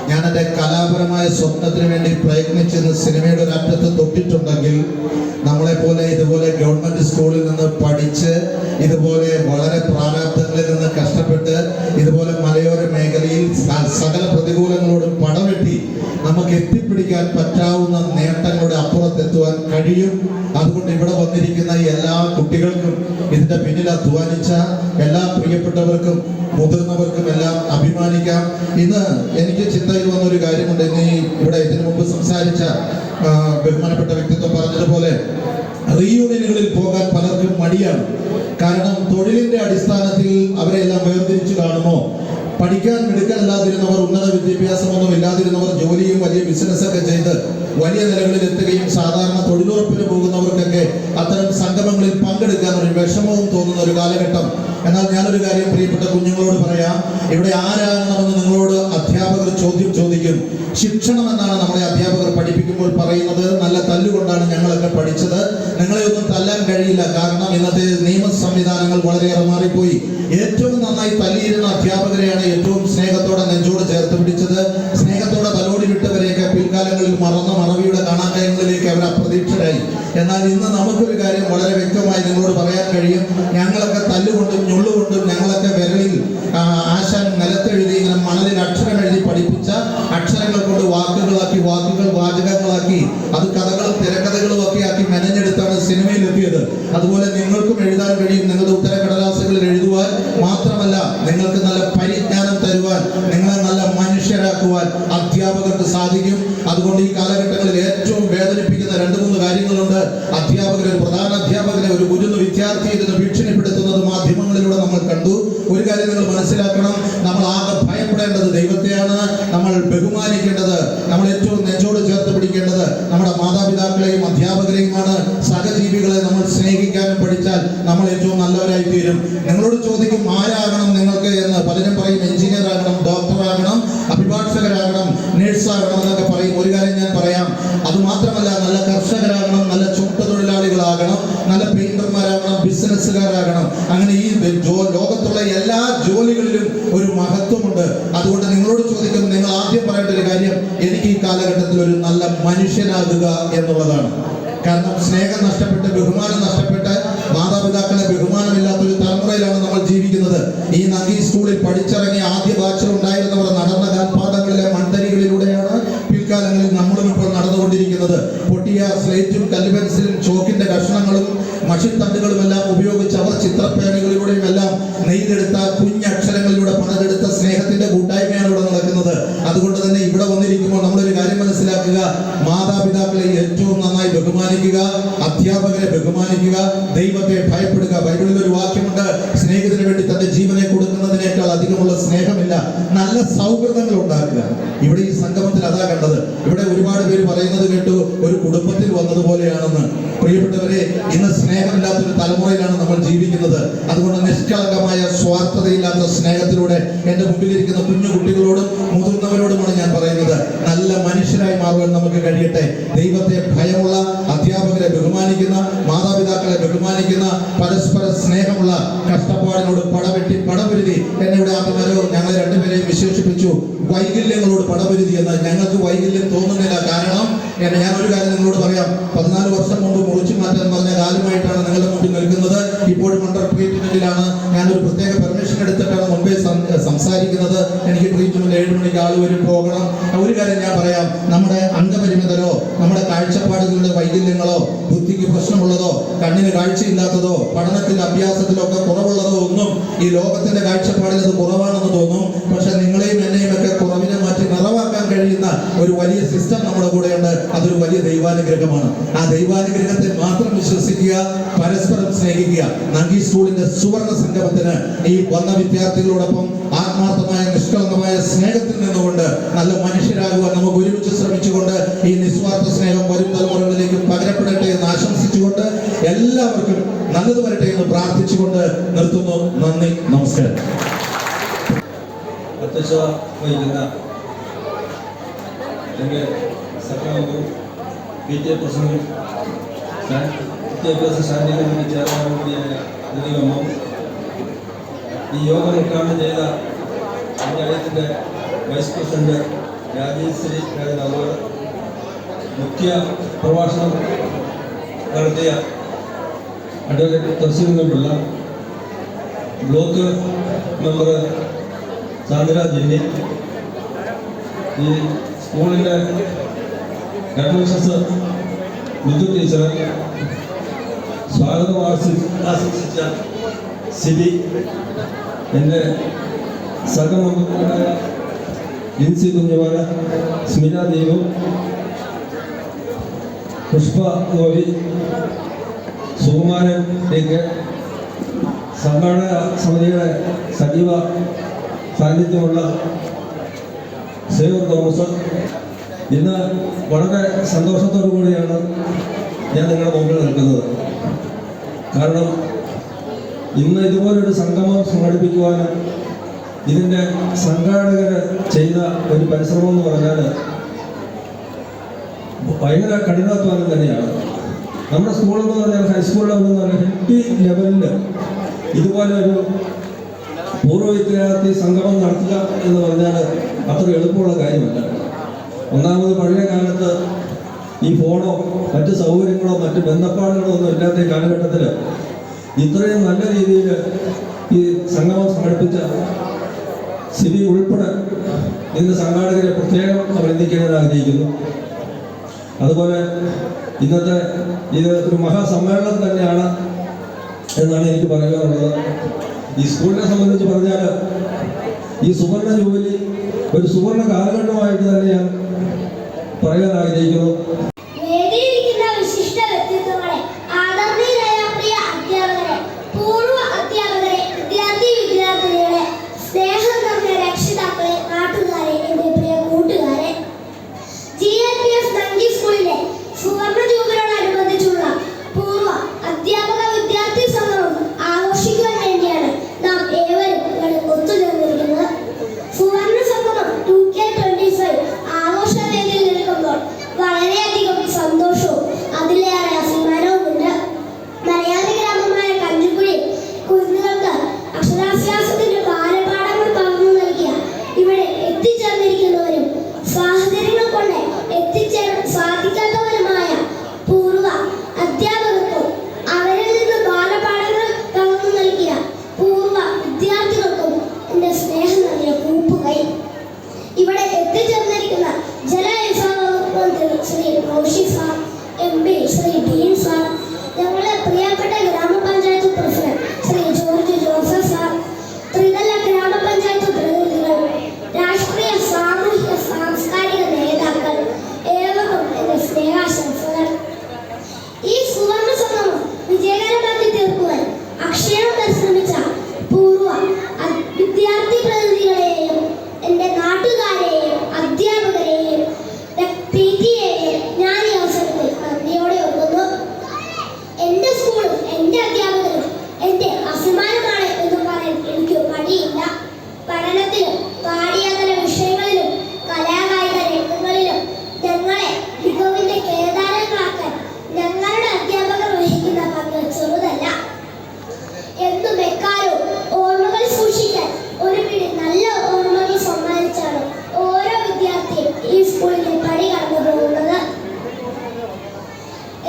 ഞാൻ എൻ്റെ കലാപരമായ സ്വപ്നത്തിന് വേണ്ടി പ്രയത്നിച്ചെന്ന് സിനിമയുടെ ഒരു അറ്റത്ത് തൊട്ടിട്ടുണ്ടെങ്കിൽ നമ്മളെപ്പോലെ ഇതുപോലെ ഗവൺമെൻറ് സ്കൂളിൽ നിന്ന് പഠിച്ച് ഇതുപോലെ വളരെ പ്രാരാബ്ദങ്ങളിൽ നിന്ന് കഷ്ടപ്പെട്ട് ഇതുപോലെ മലയോര മേഖലയിൽ സകല പ്രതികൂലങ്ങളോടും പടവെട്ടി നമുക്ക് എത്തിപ്പിടിക്കാൻ പറ്റാവുന്ന നേട്ടങ്ങളുടെ അപ്പുറത്തെത്തുവാൻ കഴിയും. അതുകൊണ്ട് ഇവിടെ വന്നിരിക്കുന്ന എല്ലാ കുട്ടികൾക്കും ഇതിൻ്റെ പിന്നിൽ അധ്വാനിച്ച എല്ലാ പ്രിയപ്പെട്ടവർക്കും മുതിർന്നവർക്കും എല്ലാം അഭിമാനിക്കാം. ഇന്ന് എനിക്ക് ചിന്തയിൽ വന്നൊരു കാര്യമുണ്ട്. ഇന്ന് ഇവിടെ ഇതിനു മുമ്പ് സംസാരിച്ച ബഹുമാനപ്പെട്ട വ്യക്തിത്വം പറഞ്ഞതുപോലെ റീയൂണിയനുകളിൽ പോകാൻ പലർക്കും മടിയാണ്. കാരണം തൊഴിലിന്റെ അടിസ്ഥാനത്തിൽ അവരെല്ലാം വേർതിരിച്ചു കാണുമോ, പഠിക്കാൻ മിടുക്കല്ലാതിരുന്നവർ, ഉന്നത വിദ്യാഭ്യാസമൊന്നും ഇല്ലാതിരുന്നവർ ജോലിയും വലിയ ബിസിനസ്സൊക്കെ ചെയ്ത് വലിയ നിലകളിൽ എത്തുകയും സാധാരണ തൊഴിലുറപ്പിന് പോകുന്നവർക്കൊക്കെ അത്തരം സംഗമങ്ങളിൽ പങ്കെടുക്കാൻ ഒരു വിഷമവും തോന്നുന്ന ഒരു കാലഘട്ടം. എന്നാൽ ഞാനൊരു കാര്യം പ്രിയപ്പെട്ട കുഞ്ഞുങ്ങളോട് പറയാം. ഇവിടെ ആരാകണമെന്ന് നിങ്ങളോട് അധ്യാപകർ ചോദ്യം ചോദിക്കും. ശിക്ഷണം എന്നാണ് നമ്മളെ അധ്യാപകർ പഠിപ്പിക്കുമ്പോൾ പറയുന്നത്. നല്ല തല്ലുകൊണ്ടാണ് ഞങ്ങളൊക്കെ പഠിച്ചത്, നിങ്ങളെ ഒന്നും തല്ലാൻ കഴിയില്ല. കാരണം ഇന്നത്തെ നിയമ സംവിധാനങ്ങൾ വളരെയേറെ മാറിപ്പോയി. ഏറ്റവും നന്നായി തല്ലിയിരുന്ന അധ്യാപകരെയാണ് ഏറ്റവും സ്നേഹത്തോടെ നെഞ്ചോട് ചേർത്ത് പിടിച്ചത്. സ്നേഹത്തോടെ തലോടി വിട്ടവരെയൊക്കെ പിൽക്കാലങ്ങളിൽ മറന്ന മറവിയുടെ കാണാക്കയങ്ങളിലേക്ക് അവർ അപ്രതീക്ഷിതരായി. എന്നാൽ ഇന്ന് നമുക്കൊരു കാര്യം വളരെ വ്യക്തമായി നിങ്ങളോട് പറയാൻ കഴിയും. ഞങ്ങളൊക്കെ തല്ലുകൊണ്ടും ഞൊള്ളുകൊണ്ടും ഞങ്ങളൊക്കെ വിരലിൽ ആശാൻ നിലത്തെഴുതി ഇങ്ങനെ മണലിൽ അക്ഷരം എഴുതി പഠിപ്പിച്ച അക്ഷരങ്ങൾ കൊണ്ട് വാക്കുകളാക്കി, വാക്കുകൾ വാചകങ്ങളാക്കി, അത് കഥകളും തിരക്കഥകളും ഒക്കെ ആക്കി മെനഞ്ഞെടുത്താണ് സിനിമയിലെത്തിയത്. അതുപോലെ നിങ്ങൾക്കും എഴുതാൻ കഴിയും. നിങ്ങളുടെ ഉത്തരക്കടലാസുകളിൽ എഴുതുവാൻ മാത്രമല്ല, നിങ്ങൾക്ക് നല്ല പരിജ്ഞാനം തരുവാൻ, നിങ്ങളെ നല്ല മനുഷ്യരാക്കുവാൻ അധ്യാപകർക്ക് സാധിക്കും. അതുകൊണ്ട് ഈ കാലഘട്ടങ്ങളിൽ ഏറ്റവും വേദനിപ്പിക്കുന്ന 2-3 കാര്യങ്ങളുണ്ട്. ഒരു പ്രധാന അധ്യാപകനെ ഒരു ഗുരുന്ന് വിദ്യാർത്ഥിയിൽ നിന്ന് ഭീഷണിപ്പെടുത്തുന്നത് മാധ്യമങ്ങളിലൂടെ നമ്മൾ കണ്ടു. ഒരു കാര്യം നിങ്ങൾ മനസ്സിലാക്കണം, നമ്മൾ ആകെ ഭയപ്പെടേണ്ടത് ദൈവത്തെയാണ്. നമ്മൾ ബഹുമാനിക്കേണ്ടത്, നമ്മൾ ഏറ്റവും നെഞ്ചോട് ചേർത്ത് പിടിക്കേണ്ടത് നമ്മുടെ മാതാപിതാക്കളെയും അധ്യാപകരെയുമാണ്. സഹജീവികളെ നമ്മൾ സ്നേഹിക്കാനും പഠിച്ചാൽ നമ്മൾ ഏറ്റവും നല്ലവരായി തീരും. നിങ്ങളോട് ചോദിക്കും ആരാകണം നിങ്ങൾക്ക് എന്ന്. പലരും പറയും എഞ്ചിനീയർ ആകണം, ഡോക്ടർ ആകണം, അഭിഭാഷകരാകണം, നേഴ്സാകണം എന്നൊക്കെ പറയും. ഒരു കാര്യം ഞാൻ പറയാം, അതുമാത്രമല്ല നല്ല കർഷകരാകണം, നല്ല ചുമട്ടുതൊഴിലാളികളാകണം, നല്ല പെയിന്റർമാരാകണം, ബിസിനസ്സുകാരാകണം. അങ്ങനെ ഈ ലോകത്തുള്ള എല്ലാ ജോലികളിലും ഒരു മഹത്വമുണ്ട്. അതുകൊണ്ട് നിങ്ങളോട് ചോദിക്കും, നിങ്ങൾ ആദ്യം പറയേണ്ട ഒരു കാര്യം, എനിക്ക് ഈ കാലഘട്ടത്തിൽ ഒരു നല്ല മനുഷ്യനാകുക എന്നുള്ളതാണ്. കാരണം സ്നേഹം നഷ്ടപ്പെട്ട്, ബഹുമാനം നഷ്ടപ്പെട്ട്, മാതാപിതാക്കളെ ബഹുമാനമില്ലാത്തൊരു തലമുറയിലാണ് നമ്മൾ ജീവിക്കുന്നത്. ഈ നഗി സ്കൂളിൽ പഠിച്ചിറങ്ങിയ ആദ്യ ബാച്ചിൽ ഉണ്ടായിരുന്നവർ നടന്ന കാൽപാദങ്ങളിലെ മൺതരികളിലൂടെയാണ് പിൽക്കാലങ്ങളിൽ നമ്മളും ഇപ്പോൾ നടന്നുകൊണ്ടിരിക്കുന്നത്. പൊട്ടിയ സ്ലേറ്റും കല്ലുപെൻസിലും ചോക്കിന്റെ കഷ്ണങ്ങളും മഷിത്തണ്ടുകളും എല്ലാം ഉപയോഗിച്ച് അവർ ചിത്രപ്പേനകളിലൂടെയും എല്ലാം നെയ്തെടുത്ത കുഞ്ഞക്ഷരങ്ങളിലൂടെ പണിതെടുത്ത സ്നേഹത്തിന്റെ കൂട്ടായ്മയാണ് ഇവിടെ നടക്കുന്നത്. അതുകൊണ്ട് തന്നെ ഇവിടെ വന്നിരിക്കുമ്പോൾ നമ്മളൊരു കാര്യം മനസ്സിലാക്കുക, മാതാപിതാക്കളെ ഏറ്റവും നന്നായി ബഹുമാനിക്കുക, അധ്യാപകരെ ബഹുമാനിക്കുക, ദൈവത്തെ ഭയപ്പെടുക. ബൈബിളിൽ ഒരു വാക്യമുണ്ട്, സ്നേഹത്തിന് വേണ്ടി തന്റെ ജീവനെ കൊടുക്കുന്നതിനേക്കാൾ അധികമുള്ള സ്നേഹമില്ല. നല്ല സൗഹൃദങ്ങൾ ഉണ്ടാക്കുക. ഇവിടെ ഈ സംഗമത്തിൽ അതാ കണ്ടത്. ഇവിടെ ഒരുപാട് പേര് പറയുന്നത് കേട്ടു, ഒരു കുടുംബത്തിൽ വന്നതുപോലെയാണെന്ന്. പ്രിയപ്പെട്ടവരെ, ഇന്ന് സ്നേഹമില്ലാത്തൊരു തലമുറയിലാണ് നമ്മൾ ജീവിക്കുന്നത്. അതുകൊണ്ട് നിഷ്കളങ്കമായ സ്വാർത്ഥതയില്ലാത്ത സ്നേഹത്തിലൂടെ എൻ്റെ മുമ്പിലിരിക്കുന്ന കുഞ്ഞു കുട്ടികളോടും മുതിർന്നവരോടുമാണ് ഞാൻ പറയുന്നത്, നല്ല മനുഷ്യരായി മാറുവാൻ നമുക്ക് കഴിയട്ടെ. ദൈവത്തെ ഭയമുള്ള, അധ്യാപകരെ ബഹുമാനിക്കുന്ന, മാതാപിതാക്കളെ ബഹുമാനിക്കുന്ന, പരസ്പര സ്നേഹമുള്ള, കഷ്ടപ്പാടിനോട് പടപൊരുതി എന്നെ ഇവിടെ ആദ്യമോ ഞങ്ങളെ 2 പേരെയും വിശേഷിപ്പിച്ചു വൈകല്യങ്ങളോട് പടപൊരുതി എന്ന്. ഞങ്ങൾക്ക് വൈകല്യം തോന്നുന്നില്ല. കാരണം ഞാൻ ഒരു കാര്യം നിങ്ങളോട് പറയാം, 14 വർഷം മുമ്പ് മുറിച്ചു മാറ്റാൻ പറഞ്ഞ കാലമായിട്ടാണ് നിങ്ങളുടെ മുമ്പിൽ നിൽക്കുന്നത്. ഇപ്പോഴും അണ്ടർ ട്രീറ്റ്മെന്റിലാണ്. ഞാനൊരു പ്രത്യേക പെർമിഷൻ എടുത്തിട്ടാണ് മുമ്പേ സംസാരിക്കുന്നത്. എനിക്ക് ട്രീറ്റ്മെന്റ് 7 മണിക്ക് ആൾ വരും, പോകണം. ഒരു കാര്യം ഞാൻ പറയാം, നമ്മുടെ അംഗപരിമിതരോ നമ്മുടെ കാഴ്ചപ്പാടുകളുടെ വൈകല്യങ്ങളോ ബുദ്ധിക്ക് പ്രശ്നമുള്ളതോ കണ്ണിന് കാഴ്ചയില്ലാത്തതോ പഠനത്തിൽ അഭ്യാസത്തിലോ ഒക്കെ കുറവുള്ളതോ ഒന്നും ഈ ലോകത്തിന്റെ കാഴ്ചപ്പാടിൽ അത് കുറവാണെന്ന് തോന്നും. പക്ഷെ നിങ്ങളെയും എന്നെയും ഒക്കെ കുറവിനെ മാറ്റി നിറവാക്കാൻ കഴിയുന്ന ഒരു വലിയ സിസ്റ്റം നമ്മുടെ കൂടെയുണ്ട്. അതൊരു വലിയ ദൈവാനുഗ്രഹമാണ്. ആ ദൈവാനുഗ്രഹത്തെ മാത്രം വിശ്വസിക്കുക, പരസ്പരം സ്നേഹിക്കുക. നങ്കി സ്കൂളിന്റെ സുവർണ സംഗമത്തിന് ഈ വന്ന വിദ്യാർത്ഥികളോടൊപ്പം ആത്മാർത്ഥമായ നിഷ്കളങ്കമായ സ്നേഹത്തിൽ നിന്നുകൊണ്ട് നല്ല മനുഷ്യരാകുവാൻ നമുക്ക് ഒരുമിച്ച് ശ്രമിച്ചുകൊണ്ട് ഈ നിസ്വാർത്ഥ സ്നേഹം വരും തലമുറകളിലേക്ക് പകരപ്പെടട്ടെ എന്ന് ആശംസിച്ചുകൊണ്ട് എല്ലാവർക്കും നല്ലത് വരട്ടെ എന്ന് പ്രാർത്ഥിച്ചുകൊണ്ട് നിർത്തുന്നു. നന്ദി, നമസ്കാരം. അധ്യക്ഷത വഹിക്കുന്ന എൻ്റെ സഹകരണവും PTA പ്രസിഡന്റും വിദ്യാഭ്യാസ സ്റ്റാൻഡിംഗ് കമ്മിറ്റി ചെയർമാനും കൂടിയായ ദിലീപമ്മ, ഈ യോഗം ഉദ്ഘാടനം ചെയ്ത പഞ്ചായത്തിൻ്റെ വൈസ് പ്രസിഡന്റ് രാജേശ്വരി രാജനാഥ്, മുഖ്യ പ്രഭാഷണം നടത്തിയ അഡ്വക്കേറ്റ് തഹസീൽപിള്ള, ബ്ലോക്ക് മെമ്പർ ചാന്ദ്ര ജില്ലി, ഈ സ്കൂളിൻ്റെ ഹെഡ്മിസ്ട്രസ് ബിന്ദു ടീച്ചർ, സ്വാഗതം ആശംസിച്ച സിബി, എൻ്റെ സഹമെമ്പർമാരായ ലിൻസി കുഞ്ഞുമാല, സ്മിത ദീപു, പുഷ്പ ഗോപി, സുകുമാരൻ ടിക്ക്, സംഘാടക സമിതിയുടെ സജീവ സാന്നിധ്യമുള്ള സേവർ തോമസ്, ഇന്ന് വളരെ സന്തോഷത്തോടു കൂടിയാണ് ഞാൻ നിങ്ങളുടെ മുമ്പിൽ നിൽക്കുന്നത്. കാരണം ഇന്ന് ഇതുപോലൊരു സംഗമം സംഘടിപ്പിക്കുവാൻ ഇതിൻ്റെ സംഘാടകർ ചെയ്ത ഒരു പരിശ്രമം എന്ന് പറഞ്ഞാൽ ഭയങ്കര കഠിനാധ്വാനം തന്നെയാണ്. നമ്മുടെ സ്കൂളെന്ന് പറഞ്ഞാൽ ഹൈസ്കൂൾ ലെവലെന്ന് പറഞ്ഞാൽ ഹെൽത്തി ലെവലിൽ ഇതുപോലെ ഒരു പൂർവ്വ വിദ്യാർത്ഥി സംഗമം നടത്തുക എന്ന് പറഞ്ഞാൽ അത്ര എളുപ്പമുള്ള കാര്യമല്ല. ഒന്നാമത് പഴയ കാലത്ത് ഈ ഫോണോ മറ്റ് സൗകര്യങ്ങളോ മറ്റ് ബന്ധപ്പാടുകളോ ഒന്നും ഇല്ലാത്ത കാലഘട്ടത്തിൽ ഇത്രയും നല്ല രീതിയിൽ ഈ സംഗമം സംഘടിപ്പിച്ച സിബി ഉൾപ്പെടെ ഇന്ന് സംഘാടകരെ പ്രത്യേകം അഭിനന്ദിക്കാൻ ആഗ്രഹിക്കുന്നു. അതുപോലെ ഇന്നത്തെ ഇത് ഒരു മഹാസമ്മേളനം തന്നെയാണ് എന്നാണ് എനിക്ക് പറയാനുള്ളത്. ഈ സ്കൂളിനെ സംബന്ധിച്ച് പറഞ്ഞാൽ ഈ സുവർണ ജൂബിലി ഒരു സുവർണ കാലഘട്ടമായിട്ട് തന്നെ ഞാൻ പറയാൻ ആഗ്രഹിക്കുന്നു. വേദിയിലിരിക്കുന്ന വിശിഷ്ട വ്യക്തിത്വങ്ങളെ, ആദരണീയരായ പ്രിയ അധ്യാപകരെ, പൂർവ്വ അധ്യാപകരെ, വിദ്യാർത്ഥിനികളെ, സ്നേഹം നിറഞ്ഞ രക്ഷിതാക്കളെ, നാട്ടുകാരെ, എൻ്റെ പ്രിയ കൂട്ടുകാരെ, GLPS നങ്കി സ്കൂളിലെ സുവർണ ജൂബിലിയോടനുബന്ധിച്ചുള്ള പൂർവ്വ അധ്യാപക വിദ്യാർത്ഥി സംഗമം ആഘോഷിക്കുവാൻ വേണ്ടിയാണ് നാം ഏവരും ഇവിടെ ഒത്തുചേർന്നിരിക്കുന്നത്. സുവർണ സംഗമം 2K25 ആഘോഷവേദിയിൽ നിൽക്കുമ്പോൾ വളരെയധികം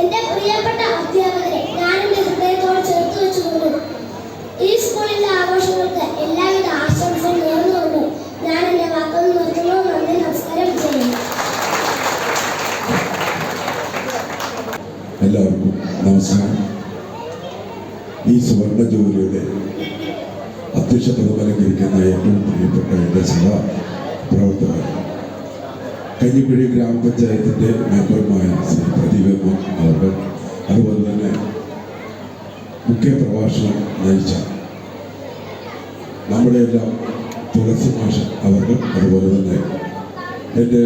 എൻ്റെ പ്രിയപ്പെട്ട അധ്യാപകരെ ഞാൻ എൻ്റെ ഹൃദയത്തോട് ചേർത്ത് വെച്ചുകൊണ്ട് ഈ സ്കൂളിൻ്റെ ആഘോഷങ്ങൾക്ക് എല്ലാവിധ ആശംസകളും നേർന്നുകൊണ്ട് ഞാൻ എൻ്റെ വാക്കുകൾ നിർത്തുന്നു. നന്ദി, നമസ്കാരം, ചെയ്യുന്നു. എല്ലാവർക്കും നമസ്കാരം. ഈ സുവർണ ജൂബിലിയുടെ അധ്യക്ഷ പദം അലങ്കരിക്കുന്ന ഏറ്റവും പ്രിയപ്പെട്ട എൻ്റെ സഹപ്രവർത്തകർ, കഞ്ഞിക്കുഴി ഗ്രാമപഞ്ചായത്തിൻ്റെ മെമ്പർമാർ ശ്രീ പ്രദീപ് അവർ, അതുപോലെ തന്നെ മുഖ്യ പ്രഭാഷണം നയിച്ച നമ്മുടെയെല്ലാം തുളസി മാഷ് അവർക്ക്, അതുപോലെ തന്നെ എൻ്റെ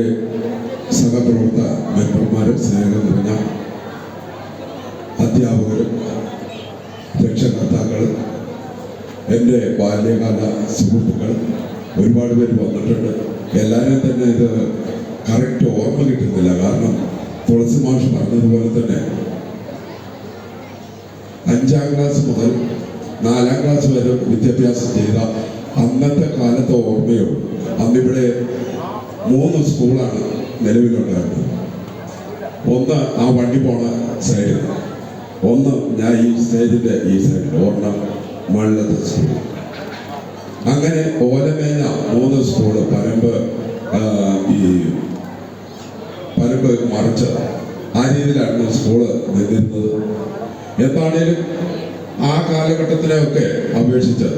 സഹപ്രവർത്തക മെമ്പർമാരും സ്നേഹം നിറഞ്ഞ അധ്യാപകരും രക്ഷകർത്താക്കളും എൻ്റെ ബാല്യകാല സുഹൃത്തുക്കൾ ഒരുപാട് പേര് വന്നിട്ടുണ്ട്. എല്ലാവരും തന്നെ ഇത് കറക്റ്റ് ഓർമ്മ കിട്ടുന്നില്ല. കാരണം തുളസി മാഷ് പറഞ്ഞതുപോലെ തന്നെ 5ാം ക്ലാസ് മുതൽ 4ാം ക്ലാസ് വരെ വിദ്യാഭ്യാസം ചെയ്ത അന്നത്തെ കാലത്തെ ഓർമ്മയുള്ളൂ. അന്നിവിടെ 3 സ്കൂളാണ് നിലവിലുണ്ടായിരുന്നത്. ഒന്ന് ആ വണ്ടി പോണ സൈഡിൽ, ഒന്ന് ഞാൻ ഈ സ്റ്റേജിൻ്റെ ഈ സൈഡിൽ, ഒരെണ്ണം മള്ളത്തെ സ്കൂൾ. അങ്ങനെ ഓലമേഞ്ഞ 3 സ്കൂള് പരമ്പ് മറിച്ച് ആ രീതിയിലാണ് സ്കൂള് നിന്നിരുന്നത്. എന്താണേലും ആ കാലഘട്ടത്തിലെയൊക്കെ അപേക്ഷിച്ച്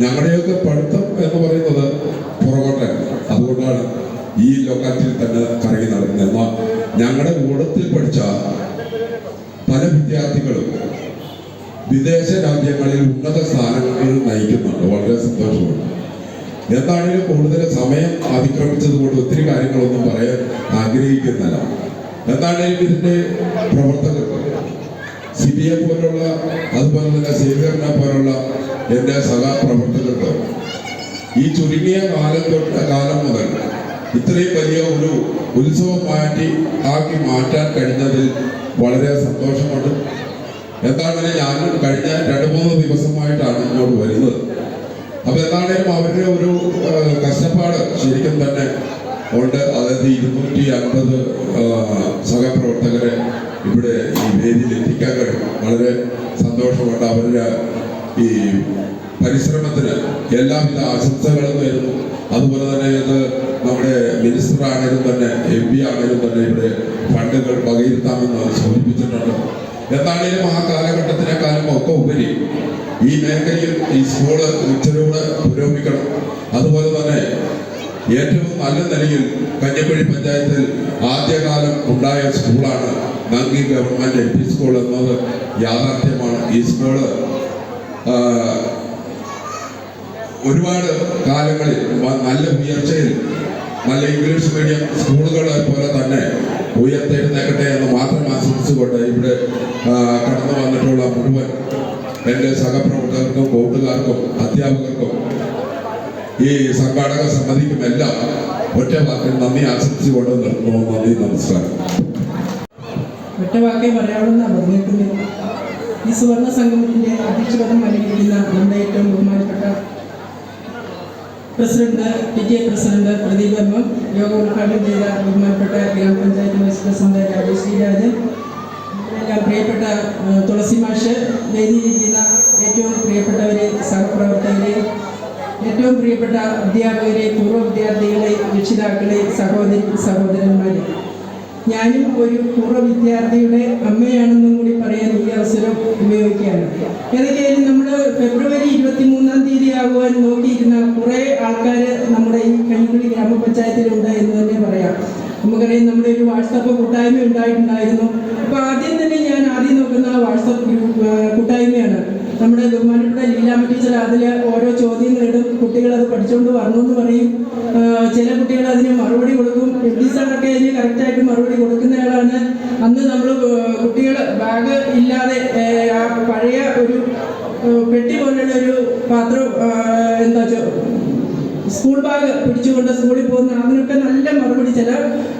ഞങ്ങളുടെയൊക്കെ പഠിത്തം എന്ന് പറയുന്നത് പുറകോട്ടാണ്. അതുകൊണ്ടാണ് ഈ ലൊക്കാലിറ്റിയിൽ തന്നെ കറങ്ങി നടക്കുന്നത്. എന്നാൽ ഞങ്ങളുടെ കൂടത്തിൽ പഠിച്ച പല വിദ്യാർത്ഥികളും വിദേശ രാജ്യങ്ങളിൽ ഉന്നത സ്ഥാനങ്ങളിൽ നയിക്കുന്നുണ്ട്. വളരെ സന്തോഷമുണ്ട്. എന്താണെങ്കിലും കൂടുതൽ സമയം അതിക്രമിച്ചത് കൊണ്ട് ഒത്തിരി കാര്യങ്ങളൊന്നും പറയാൻ ആഗ്രഹിക്കുന്നില്ല. എന്താണെങ്കിലും ഇതിൻ്റെ പ്രവർത്തകർക്ക് സിബിയെ പോലുള്ള, അതുപോലെ തന്നെ സേവ്യറിനെ പോലുള്ള എൻ്റെ സഹപ്രവർത്തകർക്ക് ഈ ചുരുങ്ങിയ കാലം മുതൽ ഇത്രയും വലിയ ഒരു ഉത്സവം മാറ്റാൻ കഴിഞ്ഞതിൽ വളരെ സന്തോഷമുണ്ട്. എന്താണെങ്കിലും ഞാൻ കഴിഞ്ഞ 2-3 ദിവസമായിട്ടാണ് ഇങ്ങോട്ട് വരുന്നത്. അപ്പോൾ എന്താണെങ്കിലും അവരുടെ ഒരു കഷ്ടപ്പാട് ശരിക്കും തന്നെ ഉണ്ട്. അതായത് 250 സഹപ്രവർത്തകരെ ഇവിടെ ഈ വേദിയിൽ എത്തിക്കാൻ കഴിയും. വളരെ സന്തോഷമുണ്ട്. അവരുടെ ഈ പരിശ്രമത്തിന് എല്ലാവിധ ആശംസകളും നേരുന്നു. അതുപോലെ തന്നെ ഇത് നമ്മുടെ മിനിസ്റ്റർ ആണെങ്കിലും തന്നെ MP ആണെങ്കിലും തന്നെ ഇവിടെ ഫണ്ടുകൾ വകയിരുത്താമെന്ന് സൂചിപ്പിച്ചിട്ടുണ്ട്. എന്താണെങ്കിലും ആ കാലഘട്ടത്തിനേക്കാളും ഒക്കെ ഉപരി ഈ മേഖലയിൽ ഈ സ്കൂള് ഉച്ചരോട് പുരോഗമിക്കണം. അതുപോലെ തന്നെ ഏറ്റവും നല്ല നിലയിൽ കഞ്ഞിക്കുഴി പഞ്ചായത്തിൽ ആദ്യകാലം ഉണ്ടായ സ്കൂളാണ് നങ്കി ഗവൺമെൻറ് LP സ്കൂൾ എന്നത് യാഥാർത്ഥ്യമാണ്. ഈ സ്കൂള് ഒരുപാട് കാലങ്ങളിൽ നല്ല ഉയർച്ചയിൽ, നല്ല ഇംഗ്ലീഷ് മീഡിയം സ്കൂളുകളെ പോലെ തന്നെ ഉയർത്തെഴുന്നേക്കട്ടെ എന്ന് മാത്രം ആശംസിച്ചുകൊണ്ട് ഇവിടെ കടന്നു വന്നിട്ടുള്ള മുഴുവൻ എൻ്റെ സഹപ്രവർത്തകർക്കും കൂട്ടുകാർക്കും അധ്യാപകർക്കും ഈ സംഘാടക സമിതിക്കുമെല്ലാം ഒറ്റ വാക്കിൽ നന്ദി ആശംസിച്ചുകൊണ്ട് നിർത്തുന്നു. നന്ദി, നമസ്കാരം. ഒറ്റ വാക്കേ പറയാവുന്ന പറഞ്ഞിട്ടുണ്ട്. ഈ സുവർണ സംഗമത്തിൻ്റെ അധ്യക്ഷപദം അലങ്കരിക്കുന്ന നമ്മുടെ ഏറ്റവും ബഹുമാനപ്പെട്ട president, PTA president Pradeep Varma, യോഗം ഉദ്ഘാടനം ചെയ്ത ബഹുമാനപ്പെട്ട ഗ്രാമപഞ്ചായത്ത് വൈസ് പ്രസിഡന്റ് രാജേഷ് ശ്രീരാജൻ, എല്ലാം പ്രിയപ്പെട്ട തുളസി മാഷ്, വേദിയിലിരിക്കുന്ന ഏറ്റവും പ്രിയപ്പെട്ടവരെ, സഹപ്രവർത്തകരെ, ഏറ്റവും പ്രിയപ്പെട്ട അധ്യാപകരെ, പൂർവ്വ വിദ്യാർത്ഥികളെ, രക്ഷിതാക്കളെ, സഹോദരന്മാരെ, ഞാനും ഒരു പൂർവ്വ വിദ്യാർത്ഥിയുടെ അമ്മയാണെന്നും കൂടി പറയാൻ ഈ അവസരം ഉപയോഗിക്കുകയാണ്. ഏതൊക്കെയായാലും നമ്മൾ ഫെബ്രുവരി 23-ാം തീയതി ആകുവാൻ നോക്കിയിരുന്ന കുറേ ആൾക്കാർ നമ്മുടെ ഈ കഞ്ഞിക്കുഴി ഗ്രാമപഞ്ചായത്തിലുണ്ട് എന്ന് തന്നെ പറയാം. നമുക്കറിയാം, നമ്മുടെ ഒരു വാട്സപ്പ് കൂട്ടായ്മ ഉണ്ടായിട്ടുണ്ടായിരുന്നു. അപ്പോൾ ആദ്യം തന്നെ ഞാൻ നോക്കുന്ന വാട്സപ്പ് കൂട്ടായ്മയാണ്. നമ്മുടെ ബഹുമാനപ്പെട്ട ലീലാമ്മ ടീച്ചർ അതിൽ ഓരോ ചോദ്യങ്ങൾ ഇടും. കുട്ടികൾ അത് പഠിച്ചുകൊണ്ട് വരണമെന്ന് പറയും. ചില കുട്ടികൾ അതിന് മറുപടി കൊടുക്കും. FD സാറൊക്കെ അതിന് കറക്റ്റായിട്ട് മറുപടി കൊടുക്കുന്നയാളാണ്. അന്ന് നമ്മൾ കുട്ടികൾ ബാഗ് ഇല്ലാതെ ആ പഴയ ഒരു പെട്ടി പോലുള്ള ഒരു പാത്രം സ്കൂൾ ബാഗ് പിടിച്ചുകൊണ്ട് സ്കൂളിൽ പോകുന്ന അതിനൊക്കെ നല്ല മറുപടി. ചില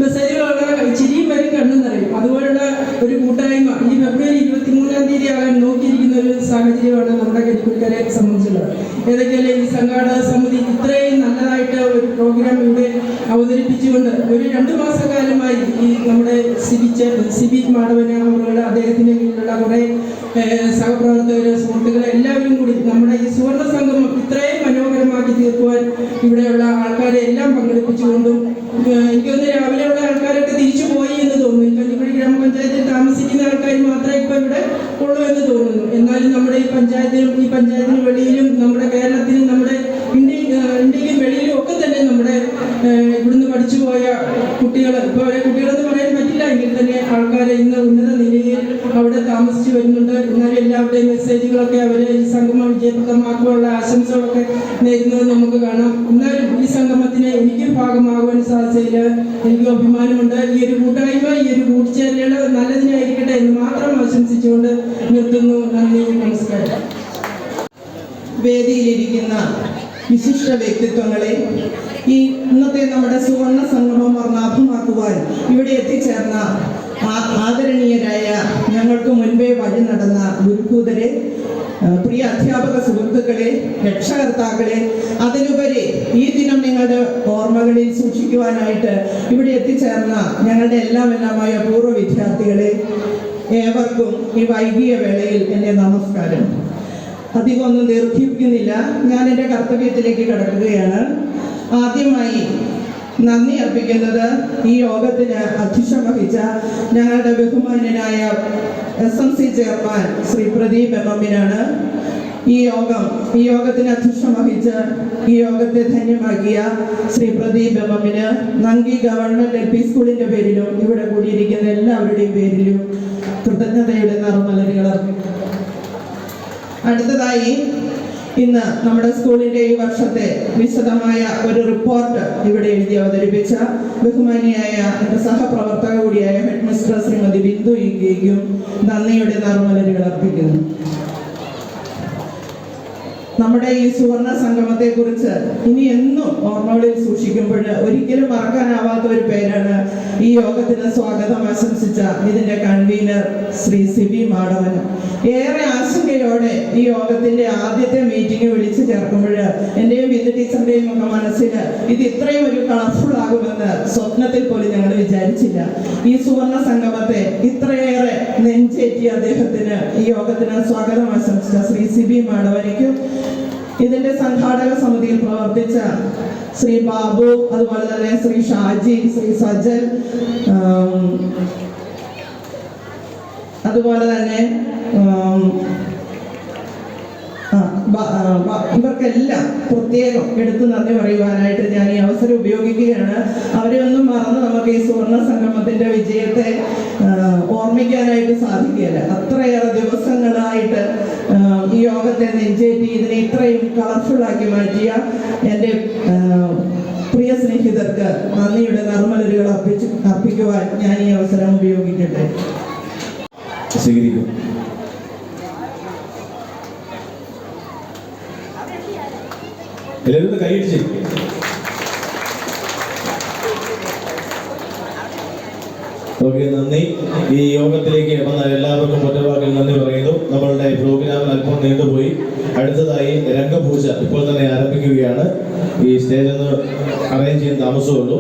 മെസ്സേജുകളൊക്കെ ചിരിയും വരും, കണ്ണും നിറയും. അതുപോലുള്ള ഒരു കൂട്ടായ്മ ഈ ഫെബ്രുവരി 23-ാം തീയതി ആകാൻ നോക്കിയിരിക്കുന്ന ഒരു സാഹചര്യമാണ് നമ്മുടെ കഞ്ഞിക്കുഴിക്കരെ സംബന്ധിച്ചുള്ളത്. ഏതൊക്കെയല്ലേ ഈ സംഘാടക സമിതി ഇത്രയും നല്ലതായിട്ട് ഒരു പ്രോഗ്രാം ഇവിടെ അവതരിപ്പിച്ചുകൊണ്ട് ഒരു 2 മാസക്കാലമായി ഈ നമ്മുടെ സിബി മാധവന് അവരുടെ അദ്ദേഹത്തിൻ്റെ കീഴിലുള്ള കുറേ സഹപ്രവർത്തകർ, സുഹൃത്തുക്കളെ എല്ലാവരും കൂടി നമ്മുടെ ഈ സുവർണ സംഗമം ഇത്രയും മനോഹരമാക്കി തീർക്കുവാൻ ഇവിടെയുള്ള ആൾക്കാരെ എല്ലാം പങ്കെടുപ്പിച്ചുകൊണ്ടും എനിക്കൊന്ന് രാവിലെയുള്ള ആൾക്കാരൊക്കെ തിരിച്ചു പോയി എന്ന് തോന്നുന്നു. കഞ്ഞിക്കുഴി ഗ്രാമപഞ്ചായത്തിൽ താമസിക്കുന്ന ആൾക്കാർ മാത്രമേ ഇപ്പോൾ ഇവിടെ ഉള്ളൂ എന്ന് തോന്നുന്നു. എന്നാലും നമ്മുടെ ഈ പഞ്ചായത്തിന് വെളിയിലും നമ്മുടെ കേരളത്തിലും നമ്മുടെ ഇന്ത്യയിലും വെളിയിലും ഒക്കെ തന്നെ നമ്മുടെ ഇവിടുന്ന് പഠിച്ചു പോയ കുട്ടികൾ, ഇപ്പോൾ അവരെ കുട്ടികളെന്ന് പറയാൻ പറ്റില്ല എങ്കിൽ തന്നെ ആൾക്കാരെ ഇന്ന് ഉന്നത നിലയിൽ അവിടെ താമസിച്ചു വരുന്നുണ്ട്. എന്നാലും എല്ലാവരുടെയും മെസ്സേജുകളൊക്കെ അവരെ ഈ സംഗമം വിജയപ്രദമാക്കുവാനുള്ള ആശംസകളൊക്കെ നേരുന്നത് നമുക്ക് കാണാം. എന്നാലും ഈ സംഗമത്തിന് എനിക്ക് ഭാഗമാകുവാൻ സാധിച്ചതിൽ എനിക്ക് അഭിമാനമുണ്ട്. ഈ ഒരു കൂട്ടായ്മ, ഈ ഒരു കൂട്ടുചേരലുകൾ നല്ലതിനായിരിക്കട്ടെ എന്ന് മാത്രം ആശംസിച്ചുകൊണ്ട് നിർത്തുന്നു. നന്ദി, നമസ്കാരം. വേദിയിലിരിക്കുന്ന വിശിഷ്ട വ്യക്തിത്വങ്ങളെ, ഈ ഇന്നത്തെ നമ്മുടെ സുവർണ സംഗമം വർണ്ണാഭമാക്കുവാൻ ഇവിടെ എത്തിച്ചേർന്ന ആദരണീയരായ ഞങ്ങൾക്ക് മുൻപേ വഴി നടന്ന ഗുരുഭൂതരെ, പ്രിയ അധ്യാപക സുഹൃത്തുക്കളെ, രക്ഷകർത്താക്കളെ, അതിലുപരി ഈ ദിനം നിങ്ങളുടെ ഓർമ്മകളിൽ സൂക്ഷിക്കുവാനായിട്ട് ഇവിടെ എത്തിച്ചേർന്ന ഞങ്ങളുടെ എല്ലാമായ പൂർവ്വ വിദ്യാർത്ഥികളെ, ഏവർക്കും ഈ വൈകിയ വേളയിൽ എൻ്റെ നമസ്കാരം. അധികമൊന്നും ദീർഘിപ്പിക്കുന്നില്ല, ഞാൻ എൻ്റെ കർത്തവ്യത്തിലേക്ക് കടക്കുകയാണ്. ആദ്യമായി നന്ദി അർപ്പിക്കുന്നത് ഈ യോഗത്തിന് അധ്യക്ഷം വഹിച്ച ഞങ്ങളുടെ ബഹുമാന്യനായ SMC ചെയർമാൻ ശ്രീ പ്രദീപ് എമ്മിനാണ്. ഈ യോഗത്തിന് അധ്യക്ഷം വഹിച്ച് ഈ യോഗത്തെ ധന്യമാക്കിയ ശ്രീ പ്രദീപ് എമ്മിന് നങ്കി ഗവൺമെന്റ് LP സ്കൂളിന്റെ പേരിലും ഇവിടെ കൂടിയിരിക്കുന്ന എല്ലാവരുടെയും പേരിലും കൃതജ്ഞതയുടെ നറുമലരുകൾ അർപ്പിക്കുന്നു. അടുത്തതായി ഇന്ന് നമ്മുടെ സ്കൂളിന്റെ ഈ വർഷത്തെ വിശദമായ ഒരു റിപ്പോർട്ട് ഇവിടെ എഴുതി അവതരിപ്പിച്ച ബഹുമാനിയായ എൻ്റെ സഹപ്രവർത്തക കൂടിയായ ഹെഡ് മിസ്റ്റർ ശ്രീമതി ബിന്ദു ഇങ്കയ്ക്കും നന്ദിയുടെ നറുമലരുകൾ അർപ്പിക്കുന്നു. നമ്മുടെ ഈ സുവർണ സംഗമത്തെ കുറിച്ച് ഇനി എന്നും ഓർമ്മകളിൽ സൂക്ഷിക്കുമ്പോൾ ഒരിക്കലും മറക്കാനാവാത്ത ഒരു പേരാണ് ഈ യോഗത്തിന് സ്വാഗതം ആശംസിച്ച ഇതിന്റെ കൺവീനർ ശ്രീ സിബി മാധവൻ. ഏറെ ആശങ്കയോടെ ഈ യോഗത്തിന്റെ ആദ്യത്തെ മീറ്റിംഗ് വിളിച്ചു ചേർക്കുമ്പോൾ എന്റെയും വിധു ടീച്ചറിന്റെയും ഒക്കെ മനസ്സിൽ ഇത് ഇത്രയും ഒരു കളർഫുൾ ആകുമെന്ന് സ്വപ്നത്തിൽ പോലും ഞങ്ങൾ വിചാരിച്ചില്ല. ഈ സുവർണ സംഗമത്തെ ഇത്രയേറെ നെഞ്ചേറ്റി അദ്ദേഹത്തിന് ഈ യോഗത്തിന് സ്വാഗതം ആശംസിച്ച ശ്രീ സിബി മാധവനിക്കും ഇതിന്റെ സംഘാടക സമിതിയിൽ പ്രവർത്തിച്ച ശ്രീ ബാബു, അതുപോലെ തന്നെ ശ്രീ ഷാജി, ശ്രീ സജൽ, അതുപോലെ തന്നെ ഇവർക്കെല്ലാം പ്രത്യേകം എടുത്തു നന്ദി പറയുവാനായിട്ട് ഞാൻ ഈ അവസരം ഉപയോഗിക്കുകയാണ്. അവരെ ഒന്നും മറന്ന് നമുക്ക് ഈ സുവർണ സംഗമത്തിന്റെ വിജയത്തെ ഓർമ്മിക്കാനായിട്ട് സാധിക്കുകയില്ല. അത്രയേറെ ദിവസങ്ങളായിട്ട് ഈ യോഗത്തെ നെഞ്ചേറ്റി ഇതിനെ ഇത്രയും കളർഫുള്ളാക്കി മാറ്റിയ എൻ്റെ പ്രിയ സ്നേഹിതർക്ക് നന്ദിയുടെ നറുമലരുകൾ അർപ്പിക്കുവാൻ ഞാൻ ഈ അവസരം ഉപയോഗിക്കട്ടെ. സ്വീകരിക്കും. എല്ലാവരും കൈയടിച്ച്. ഓക്കെ, നന്ദി. ഈ യോഗത്തിലേക്ക് വന്ന എല്ലാവർക്കും ഒറ്റവാക്കിൽ നന്ദി പറയുന്നു. നമ്മളുടെ പ്രോഗ്രാം അല്പം നീണ്ടുപോയി. അടുത്തതായി രംഗപൂജ ഇപ്പോൾ തന്നെ ആരംഭിക്കുകയാണ്. ഈ സ്റ്റേജ് ഒന്ന് അറേഞ്ച് ചെയ്യാൻ താമസമുള്ളൂ.